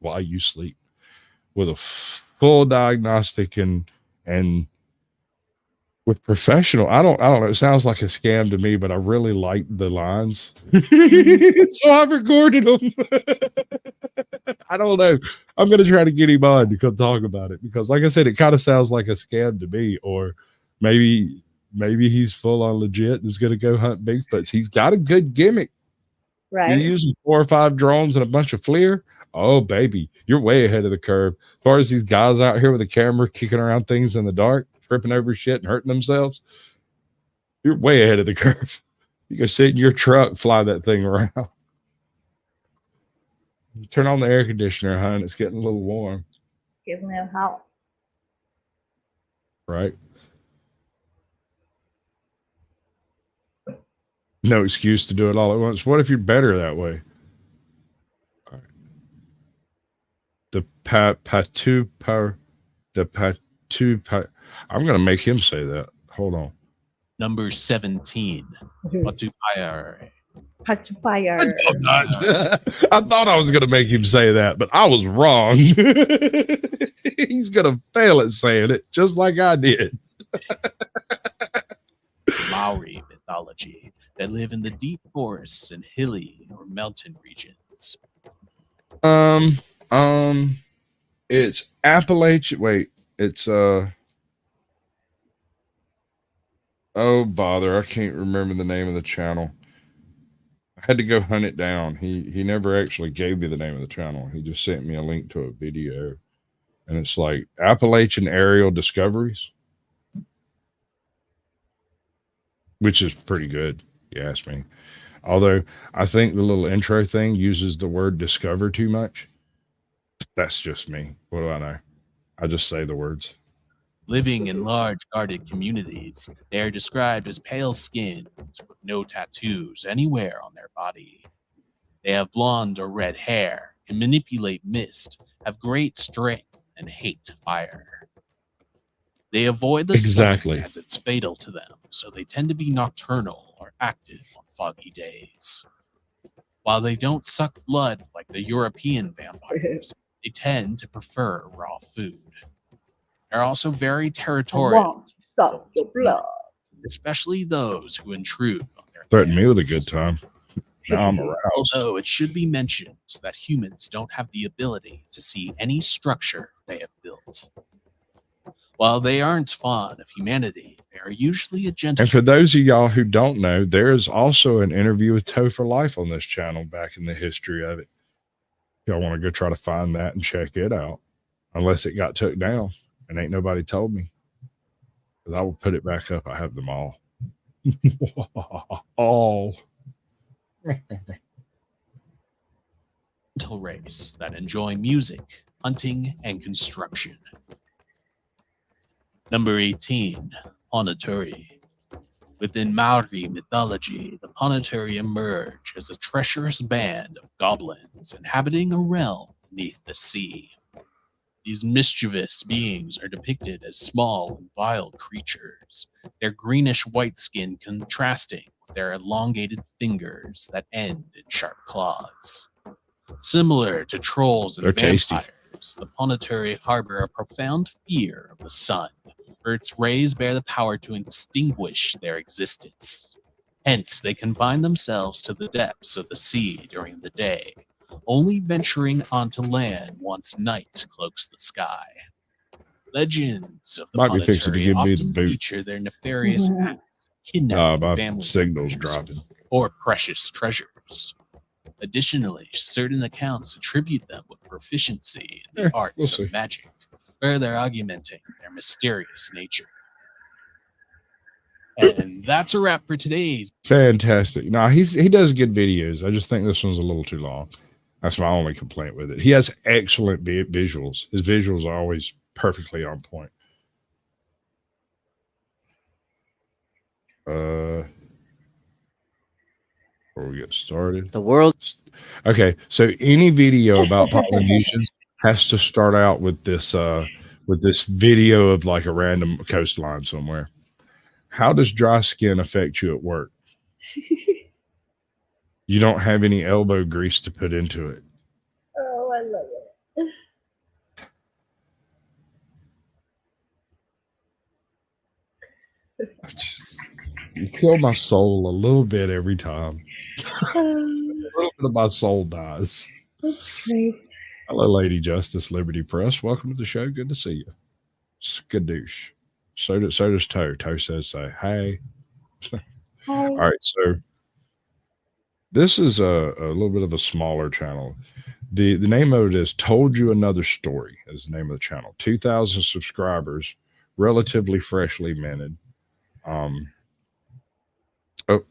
while you sleep with a full diagnostic and with professional. I don't know. It sounds like a scam to me, but I really like the lines. So I recorded them. I don't know. I'm going to try to get him on to come talk about it because, like I said, it kind of sounds like a scam to me. Or maybe he's full on legit and is going to go hunt Bigfoots. He's got a good gimmick. You're Right. using 4 or 5 drones and a bunch of FLIR. Oh, baby, you're way ahead of the curve. As far as these guys out here with a camera kicking around things in the dark, tripping over shit and hurting themselves, you're way ahead of the curve. You go sit in your truck, fly that thing around. Turn on the air conditioner, hon. It's getting a little warm, Giving them help. right? No excuse to do it all at once. What if you're better that way? All right. The I'm going to make him say that. Hold on. Number 17. Patupayare. Patupayare. I thought I was going to make him say that, but I was wrong. He's going to fail at saying it just like I did. Maori mythology that live in the deep forests and hilly or mountain regions. It's Appalachian. Wait, it's oh bother, I can't remember the name of the channel. I had to go hunt it down. He never actually gave me the name of the channel. He just sent me a link to a video, and it's like Appalachian Aerial Discoveries, which is pretty good, you ask me. Although I think the little intro thing uses the word discover too much. That's just me. What do I know? I just say the words. Living in large guarded communities, they are described as pale skinned with no tattoos anywhere on their body. They have blonde or red hair, can manipulate mist, have great strength, and hate fire. They avoid the Exactly. sun as it's fatal to them, so they tend to be nocturnal or active on foggy days. While they don't suck blood like the European vampires, they tend to prefer raw food. They're also very I territorial, want to suck your blood. especially those who intrude on their Threatened me with a lands. good time. Now I'm aroused. Although it should be mentioned that humans don't have the ability to see any structure they have built. While they aren't fond of humanity, they are usually a gentle. And for those of y'all who don't know, there is also an interview with Toe for Life on this channel back in the history of it. Y'all want to go try to find that and check it out, unless it got took down and ain't nobody told me. Because I will put it back up. I have them all. All. Race that enjoy music, hunting, and construction. Number 18, Ponaturi. Within Maori mythology, the Ponaturi emerge as a treacherous band of goblins inhabiting a realm beneath the sea. These mischievous beings are depicted as small and vile creatures, their greenish-white skin contrasting with their elongated fingers that end in sharp claws. Similar to trolls and They're tasty. vampires, the Ponaturi harbor a profound fear of the sun, for its rays bear the power to extinguish their existence. Hence, they confine themselves to the depths of the sea during the day, only venturing onto land once night cloaks the sky. Legends of the Might be fixing to Ponaturi give me the often boot. feature their nefarious Mhm. acts, kidnapping My family signal's members dropping. or precious treasures. Additionally, certain accounts attribute them with proficiency in the arts we'll see. of magic, further augmenting their mysterious nature. And that's a wrap for today's. Fantastic. No, he does good videos. I just think this one's a little too long. That's my only complaint with it. He has excellent visuals. His visuals are always perfectly on point. Before we get started. The world. Okay, so any video about Polynesians has to start out with this video of like a random coastline somewhere. How does dry skin affect you at work? You don't have any elbow grease to put into it. Oh, I love You kill my soul a little bit every time. A Um, little bit of my soul dies. That's great. Hello, Lady Justice, Liberty Press. Welcome to the show. Good to see you. Skadoosh. So does Toe. Toe says so. Hey. Hi. All right, so this is a little bit of a smaller channel. The name of it is Told You Another Story is the name of the channel. 2,000 subscribers, relatively freshly minted. Oh,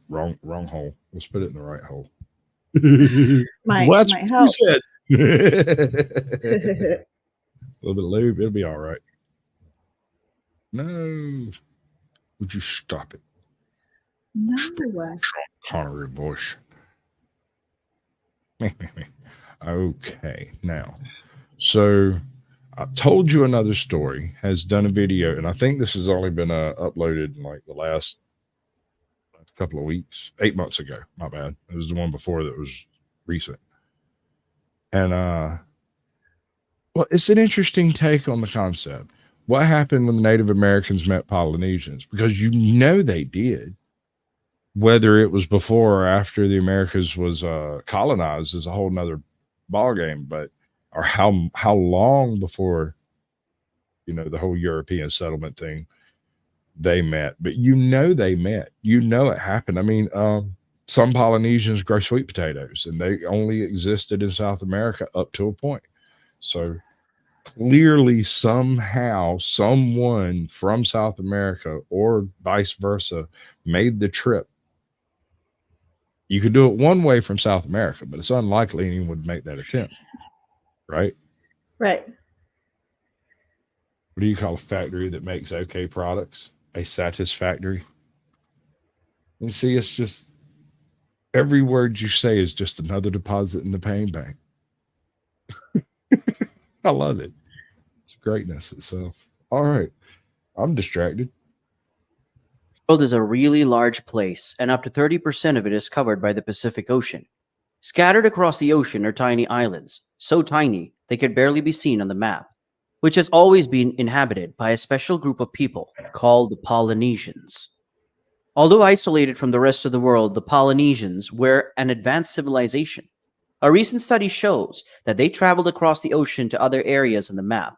wrong hole. Let's put it in the right hole. Might What you help. said. A little bit of lube, it'll be all right. No. Would you stop it? No. Connery voice. Okay, now, so I Told You Another Story has done a video, and I think this has only been uploaded in like the last couple of weeks, 8 months ago. My bad. It was the one before that was recent. And well, it's an interesting take on the concept. What happened when the Native Americans met Polynesians? Because you know they did. Whether it was before or after the Americas was colonized is a whole nother ballgame, but or how long before, you know, the whole European settlement thing they met. But you know they met. You know it happened. I mean, some Polynesians grow sweet potatoes, and they only existed in South America up to a point. So clearly, somehow, someone from South America or vice versa made the trip. You could do it one way from South America, but it's unlikely anyone would make that attempt, right? Right. What do you call a factory that makes okay products? A satisfactory. And see, it's just every word you say is just another deposit in the pain bank. I love it. It's greatness itself. All right. I'm distracted. The world is a really large place, and up to 30% of it is covered by the Pacific Ocean. Scattered across the ocean are tiny islands, so tiny they could barely be seen on the map, which has always been inhabited by a special group of people called the Polynesians. Although isolated from the rest of the world, the Polynesians were an advanced civilization. A recent study shows that they traveled across the ocean to other areas on the map.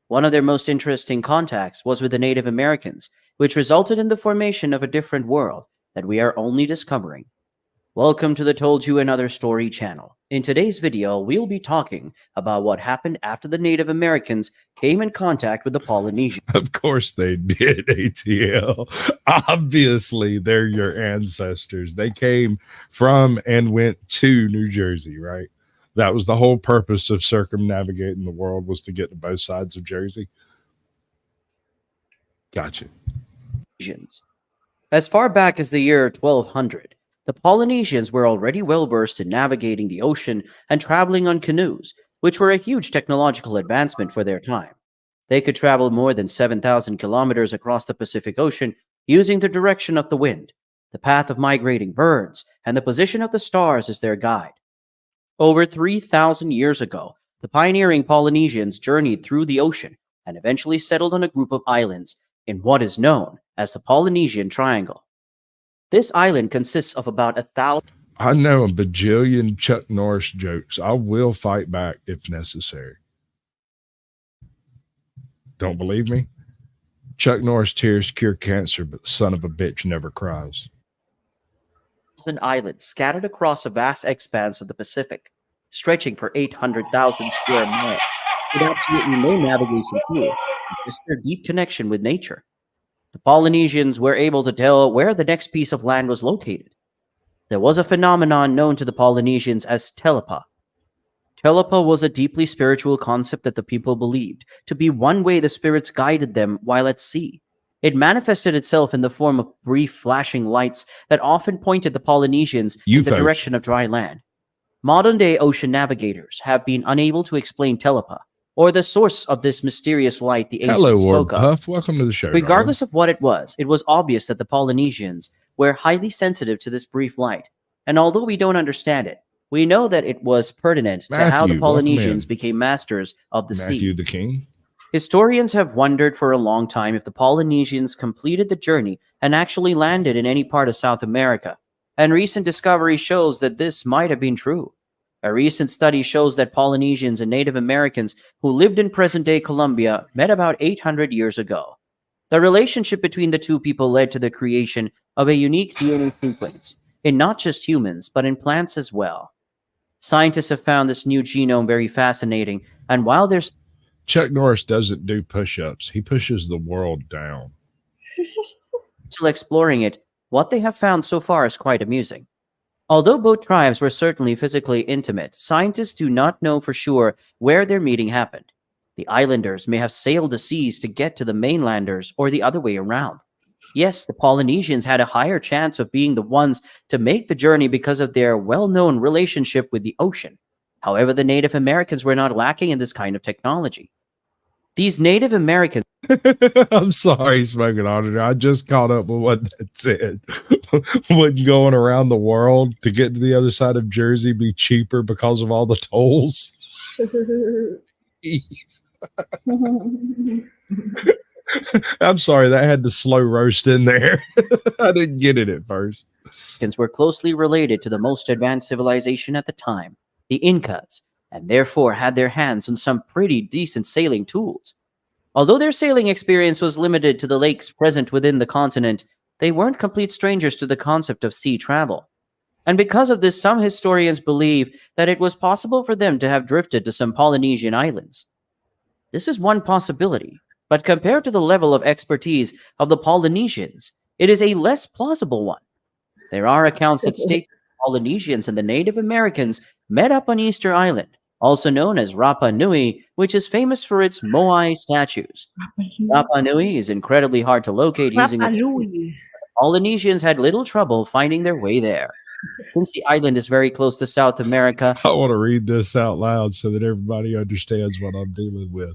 One of their most interesting contacts was with the Native Americans, which resulted in the formation of a different world that we are only discovering. Welcome to the Told You Another Story channel. In today's video, we'll be talking about what happened after the Native Americans came in contact with the Polynesians. Of course they did, ATL. Obviously, they're your ancestors. They came from and went to New Jersey, right? That was the whole purpose of circumnavigating the world, was to get to both sides of Jersey. Gotcha. As far back as the year 1200, the Polynesians were already well versed in navigating the ocean and traveling on canoes, which were a huge technological advancement for their time. They could travel more than 7,000 kilometers across the Pacific Ocean using the direction of the wind, the path of migrating birds, and the position of the stars as their guide. Over 3,000 years ago, the pioneering Polynesians journeyed through the ocean and eventually settled on a group of islands in what is known as the Polynesian Triangle. This island consists of about 1,000. I know a bajillion Chuck Norris jokes. I will fight back if necessary. Don't believe me? Chuck Norris tears cure cancer, but the son of a bitch never cries. Islands scattered across a vast expanse of the Pacific, stretching for 800,000 square miles, with absolutely no navigation fuel, just their deep connection with nature. The Polynesians were able to tell where the next piece of land was located. There was a phenomenon known to the Polynesians as telepa. Telepa was a deeply spiritual concept that the people believed to be one way the spirits guided them while at sea. It manifested itself in the form of brief flashing lights that often pointed the Polynesians in the direction of dry land. Modern-day ocean navigators have been unable to explain telepa, or the source of this mysterious light the ancients spoke of. Puff. Welcome to the show. Regardless of what it was obvious that the Polynesians were highly sensitive to this brief light. And although we don't understand it, we know that it was pertinent to how the Polynesians became masters of the sea. Matthew the King. Historians have wondered for a long time if the Polynesians completed the journey and actually landed in any part of South America, and recent discovery shows that this might have been true. A recent study shows that Polynesians and Native Americans who lived in present-day Colombia met about 800 years ago. The relationship between the two people led to the creation of a unique DNA sequence in not just humans, but in plants as well. Scientists have found this new genome very fascinating, and while there's Chuck Norris doesn't do push-ups. He pushes the world down. still exploring it, what they have found so far is quite amusing. Although both tribes were certainly physically intimate, scientists do not know for sure where their meeting happened. The islanders may have sailed the seas to get to the mainlanders or the other way around. Yes, the Polynesians had a higher chance of being the ones to make the journey because of their well-known relationship with the ocean. However, the Native Americans were not lacking in this kind of technology. These Native Americans I'm sorry, Smoking Auditor. I just caught up with what that said. Wouldn't going around the world to get to the other side of Jersey be cheaper because of all the tolls? I'm sorry, that had the slow roast in there. I didn't get it at first. were closely related to the most advanced civilization at the time, the Incas, and therefore had their hands on some pretty decent sailing tools. Although their sailing experience was limited to the lakes present within the continent, they weren't complete strangers to the concept of sea travel. And because of this, some historians believe that it was possible for them to have drifted to some Polynesian islands. This is one possibility, but compared to the level of expertise of the Polynesians, it is a less plausible one. There are accounts that state the Polynesians and the Native Americans met up on Easter Island, also known as Rapa Nui, which is famous for its moai statues. Rapa Nui is incredibly hard to locate using a Rapalui. Polynesians had little trouble finding their way there. Since the island is very close to South America, I want to read this out loud so that everybody understands what I'm dealing with.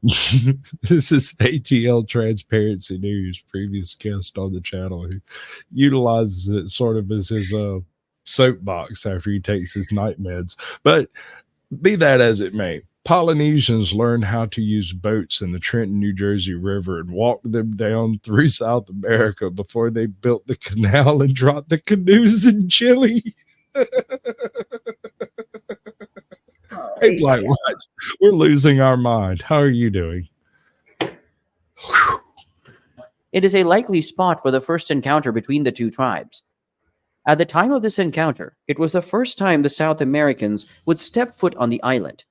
This is ATL Transparency News, previous guest on the channel, who utilizes it sort of as his soapbox after he takes his night meds. But be that as it may, Polynesians learned how to use boats in the Trenton, New Jersey River and walked them down through South America before they built the canal and dropped the canoes in Chile. Hey, Black Watch, we're losing our mind. How are you doing? it is a likely spot for the first encounter between the two tribes. At the time of this encounter, it was the first time the South Americans would step foot on the island.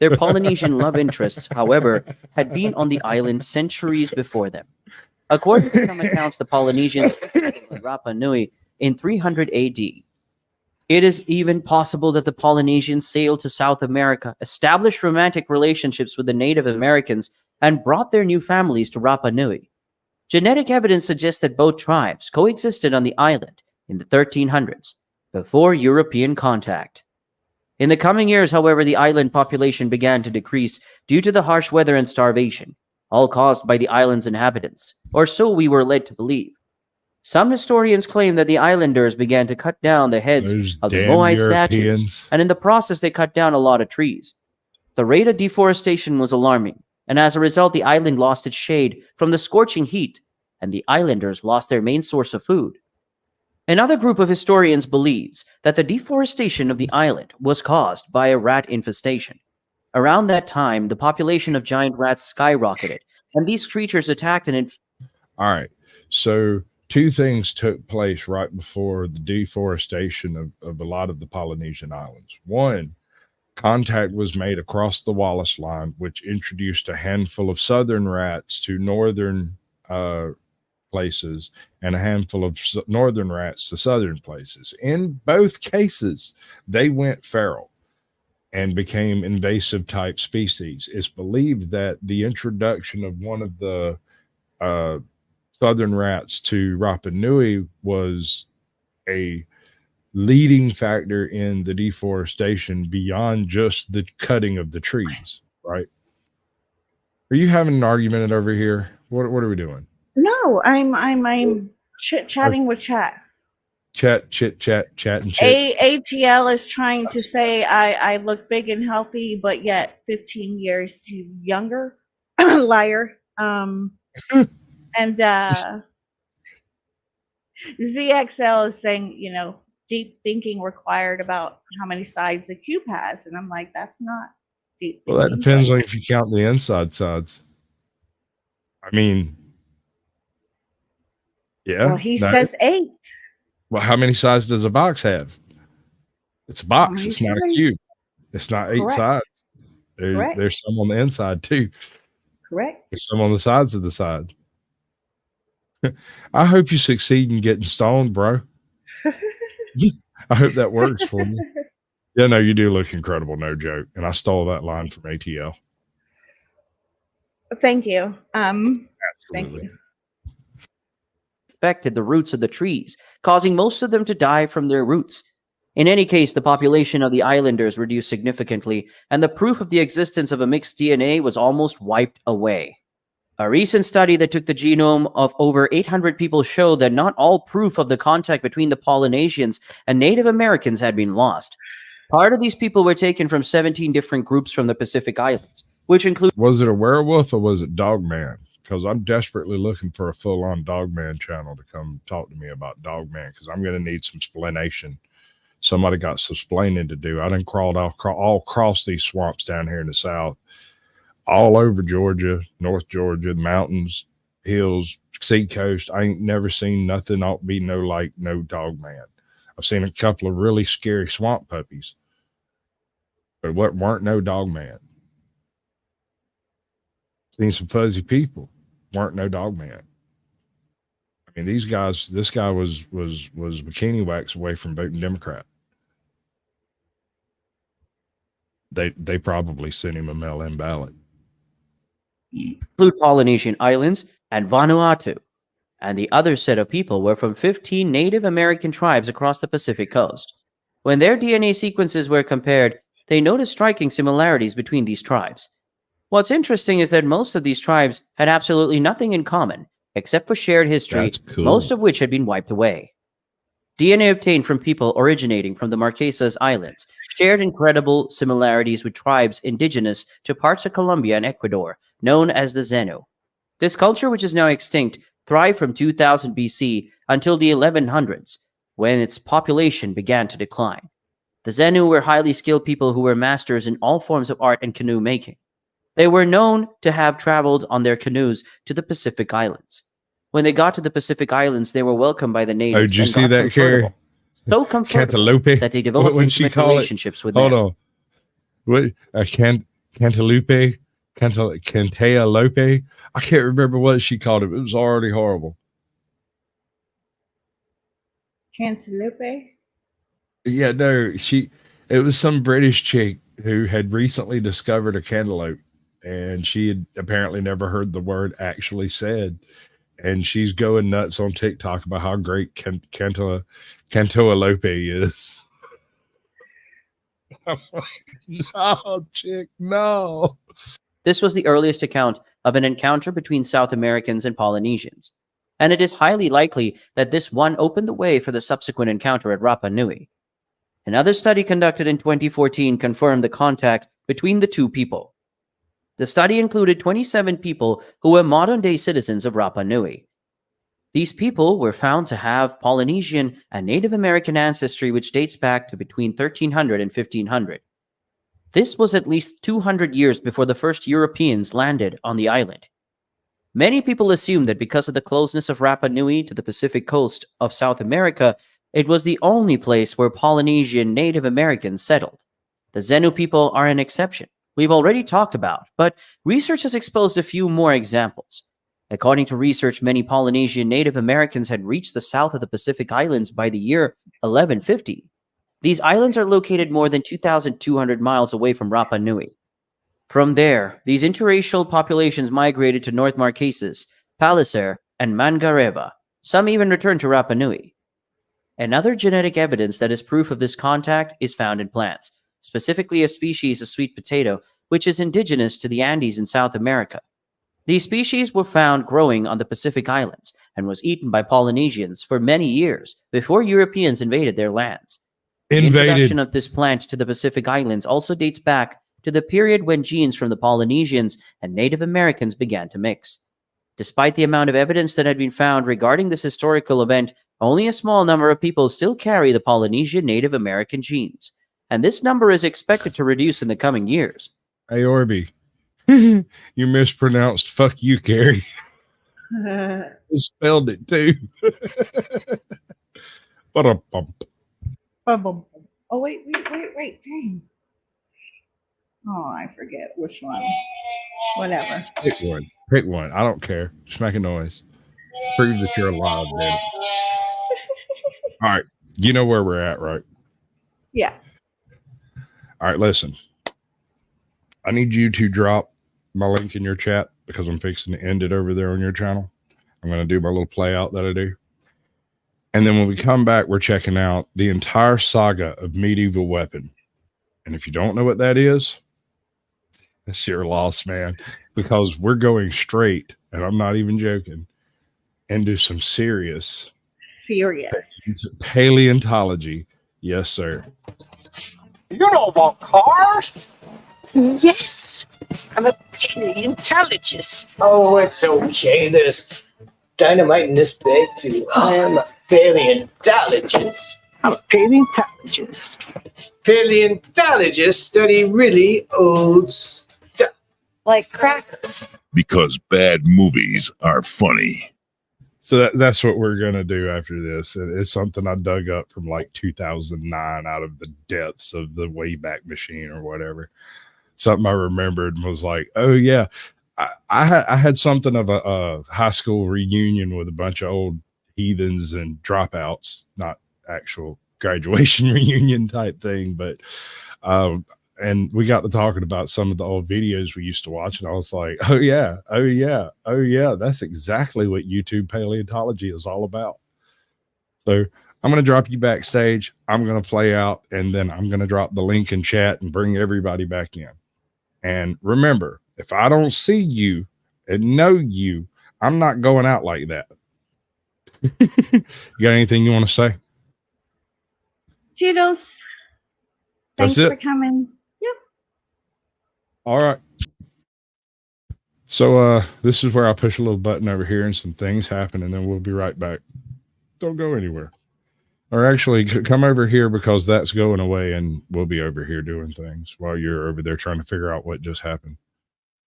Their Polynesian love interests, however, had been on the island centuries before them. According to some accounts, the Polynesians visited Rapa Nui in 300 AD. It is even possible that the Polynesians sailed to South America, established romantic relationships with the Native Americans, and brought their new families to Rapa Nui. Genetic evidence suggests that both tribes coexisted on the island in the 1300s, before European contact. In the coming years, however, the island population began to decrease due to the harsh weather and starvation, all caused by the island's inhabitants, or so we were led to believe. Some historians claim that the islanders began to cut down the heads Those of the damn moai statues, Europeans. and in the process they cut down a lot of trees. The rate of deforestation was alarming, and as a result the island lost its shade from the scorching heat, and the islanders lost their main source of food. Another group of historians believes that the deforestation of the island was caused by a rat infestation. Around that time, the population of giant rats skyrocketed, and these creatures attacked and All right. So two things took place right before the deforestation of a lot of the Polynesian islands. One, contact was made across the Wallace Line, which introduced a handful of southern rats to northern places and a handful of northern rats to southern places. In both cases, they went feral and became invasive type species. It's believed that the introduction of one of the southern rats to Rapa Nui was a leading factor in the deforestation beyond just the cutting of the trees, right? Are you having an argument over here? What are we doing? No, I'm chit chatting with chat. Chat, and chit. ATL is trying to say I look big and healthy, but yet 15 years younger. Liar. And ZXL is saying, deep thinking required about how many sides the cube has. And I'm like, that's not deep Well, that thinking. depends buddy. on if you count the inside sides. I mean, yeah. Well, he no. says 8. Well, how many sides does a box have? It's a box. many It's not a sides? cube. It's not 8 Correct. sides. Correct. There's some on the inside too. Correct. There's some on the sides of the side. I hope you succeed in getting stoned, bro. I hope that works for you. Yeah, no, you do look incredible, no joke. And I stole that line from ATL. Thank you. Thank Absolutely. you. Affected the roots of the trees, causing most of them to die from their roots. In any case, the population of the islanders reduced significantly, and the proof of the existence of a mixed DNA was almost wiped away. A recent study that took the genome of over 800 people showed that not all proof of the contact between the Polynesians and Native Americans had been lost. Part of these people were taken from 17 different groups from the Pacific Islands, which include Was it a werewolf or was it Dogman? Because I'm desperately looking for a full-on Dogman channel to come talk to me about Dogman, because I'm going to need some explanation. Somebody got some explaining to do. I done crawled all across these swamps down here in the south, all over Georgia, North Georgia, mountains, hills, seacoast. I ain't never seen nothing ought to be no Dogman. I've seen a couple of really scary swamp puppies, but what weren't no Dogman. Seen some fuzzy people, weren't no Dogman. I mean, this guy was bikini wax away from voting Democrat. They probably sent him a mail-in ballot. Polynesian islands and Vanuatu, and the other set of people were from 15 Native American tribes across the Pacific coast. When their DNA sequences were compared, they noticed striking similarities between these tribes. What's interesting is that most of these tribes had absolutely nothing in common, except for shared history, That's cool. most of which had been wiped away. DNA obtained from people originating from the Marquesas Islands shared incredible similarities with tribes indigenous to parts of Colombia and Ecuador, known as the Zenu. This culture, which is now extinct, thrived from 2000 BC until the 1100s, when its population began to decline. The Zenu were highly skilled people who were masters in all forms of art and canoe making. They were known to have traveled on their canoes to the Pacific Islands. When they got to the Pacific Islands, they were welcomed by the natives. Oh, did you and see got that, Carrie? comfortable. So comfortable Cantaloupe. that they developed What'd she intimate call it? relationships with Hold them. on. What? Cantaloupe? Cantaloupe? I can't remember what she called it. It was already horrible. Cantaloupe. Yeah, no, it was some British chick who had recently discovered a cantaloupe, and she had apparently never heard the word actually said. And she's going nuts on TikTok about how great cantaloupe is. I'm like, no, chick, no. This was the earliest account of an encounter between South Americans and Polynesians, and it is highly likely that this one opened the way for the subsequent encounter at Rapa Nui. Another study conducted in 2014 confirmed the contact between the two people. The study included 27 people who were modern-day citizens of Rapa Nui. These people were found to have Polynesian and Native American ancestry, which dates back to between 1300 and 1500. This was at least 200 years before the first Europeans landed on the island. Many people assume that because of the closeness of Rapa Nui to the Pacific coast of South America, it was the only place where Polynesian Native Americans settled. The Zenu people are an exception, we've already talked about, but research has exposed a few more examples. According to research, many Polynesian Native Americans had reached the south of the Pacific Islands by the year 1150. These islands are located more than 2,200 miles away from Rapa Nui. From there, these interracial populations migrated to North Marquesas, Palliser, and Mangareva. Some even returned to Rapa Nui. Another genetic evidence that is proof of this contact is found in plants, specifically a species of sweet potato, which is indigenous to the Andes in South America. These species were found growing on the Pacific Islands, and was eaten by Polynesians for many years before Europeans invaded their lands. The Invaded. introduction of this plant to the Pacific Islands also dates back to the period when genes from the Polynesians and Native Americans began to mix. Despite the amount of evidence that had been found regarding this historical event, only a small number of people still carry the Polynesian Native American genes, and this number is expected to reduce in the coming years. Hey, Orby, you mispronounced "fuck you," Carrie. You spelled it too. But a bump. Oh, wait. Dang. Oh, I forget which one. Whatever. Pick one. Pick one. I don't care. Just make a noise. Prove that you're alive, baby. All right. You know where we're at, right? Yeah. All right. Listen. I need you to drop my link in your chat because I'm fixing to end it over there on your channel. I'm going to do my little play out that I do. And then when we come back, we're checking out the entire saga of Medieval Weapon. And if you don't know what that is, that's your loss, man, because we're going straight, and I'm not even joking, into some serious paleontology. Yes, sir. You know about cars? Yes, I'm a paleontologist. Oh, it's okay. There's dynamite in this bag, too. I am a paleontologist. I'm a paleontologist. Paleontologists study really old stuff. Like crackers. Because bad movies are funny. So that's what we're going to do after this. It's something I dug up from like 2009 out of the depths of the Wayback Machine or whatever. Something I remembered and was like, oh, yeah. I had something of a high school reunion with a bunch of old heathens and dropouts, not actual graduation reunion type thing, but and we got to talking about some of the old videos we used to watch, and I was like, oh yeah, that's exactly what YouTube paleontology is all about. So I'm going to drop you backstage, I'm going to play out, and then I'm going to drop the link in chat and bring everybody back in. And remember, if I don't see you and know you, I'm not going out like that. You got anything you want to say? Toodles. That's Thanks it. for coming. Yep. All right. So this is where I push a little button over here and some things happen, and then we'll be right back. Don't go anywhere. Or actually come over here because that's going away, and we'll be over here doing things while you're over there trying to figure out what just happened.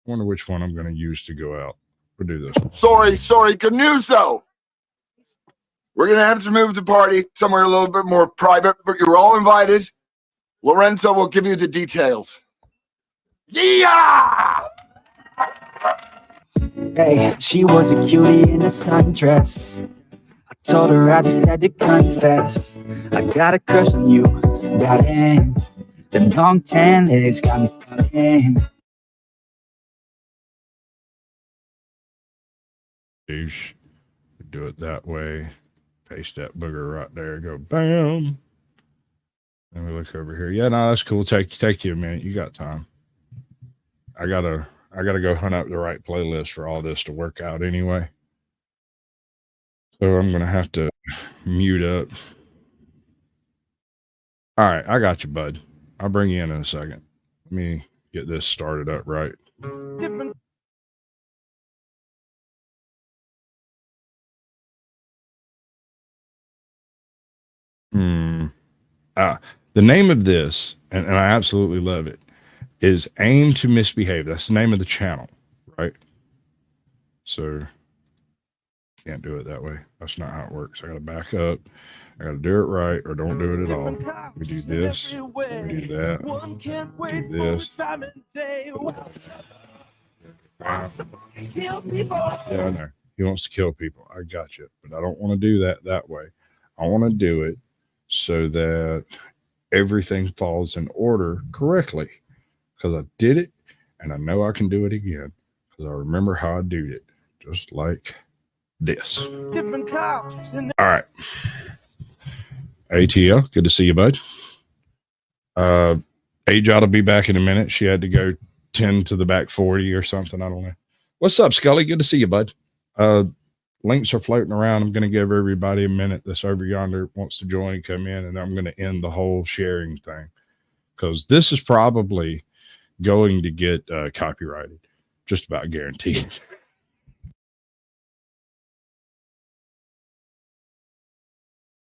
I wonder which one I'm going to use to go out. We'll do this one. Sorry. Good news, though. We're going to have to move the party somewhere a little bit more private, but you're all invited. Lorenzo will give you the details. Yeah! Hey, she was a cutie in a sundress. I told her I just had to confess. I got a crush on you, darling. Them long tan legs got me falling. Douche. Do it that way. Paste that booger right there. Go bam. Let me look over here. Yeah, no, that's cool. Take you a minute. You got time. I gotta go hunt up the right playlist for all this to work out anyway. So I'm gonna have to mute up. All right, I got you, bud. I'll bring you in a second. Let me get this started up right. The name of this, and I absolutely love it, is Aim to Misbehave. That's the name of the channel, right? So can't do it that way. That's not how it works. I got to back up. I got to do it right, or don't do it at all. We do this. We do that. We do this. Yeah, I know. He wants to kill people. I got you. But I don't want to do that way. I want to do it so that everything falls in order correctly, because I did it and I know I can do it again because I remember how I did it, just like this. All right. ATL, good to see you, bud. Age ought to be back in a minute. She had to go 10 to the back 40 or something. I don't know. What's up, Scully? Good to see you, bud. links are floating around. I'm going to give everybody a minute that's over yonder wants to join and come in, and I'm going to end the whole sharing thing, because this is probably going to get copyrighted, just about guaranteed.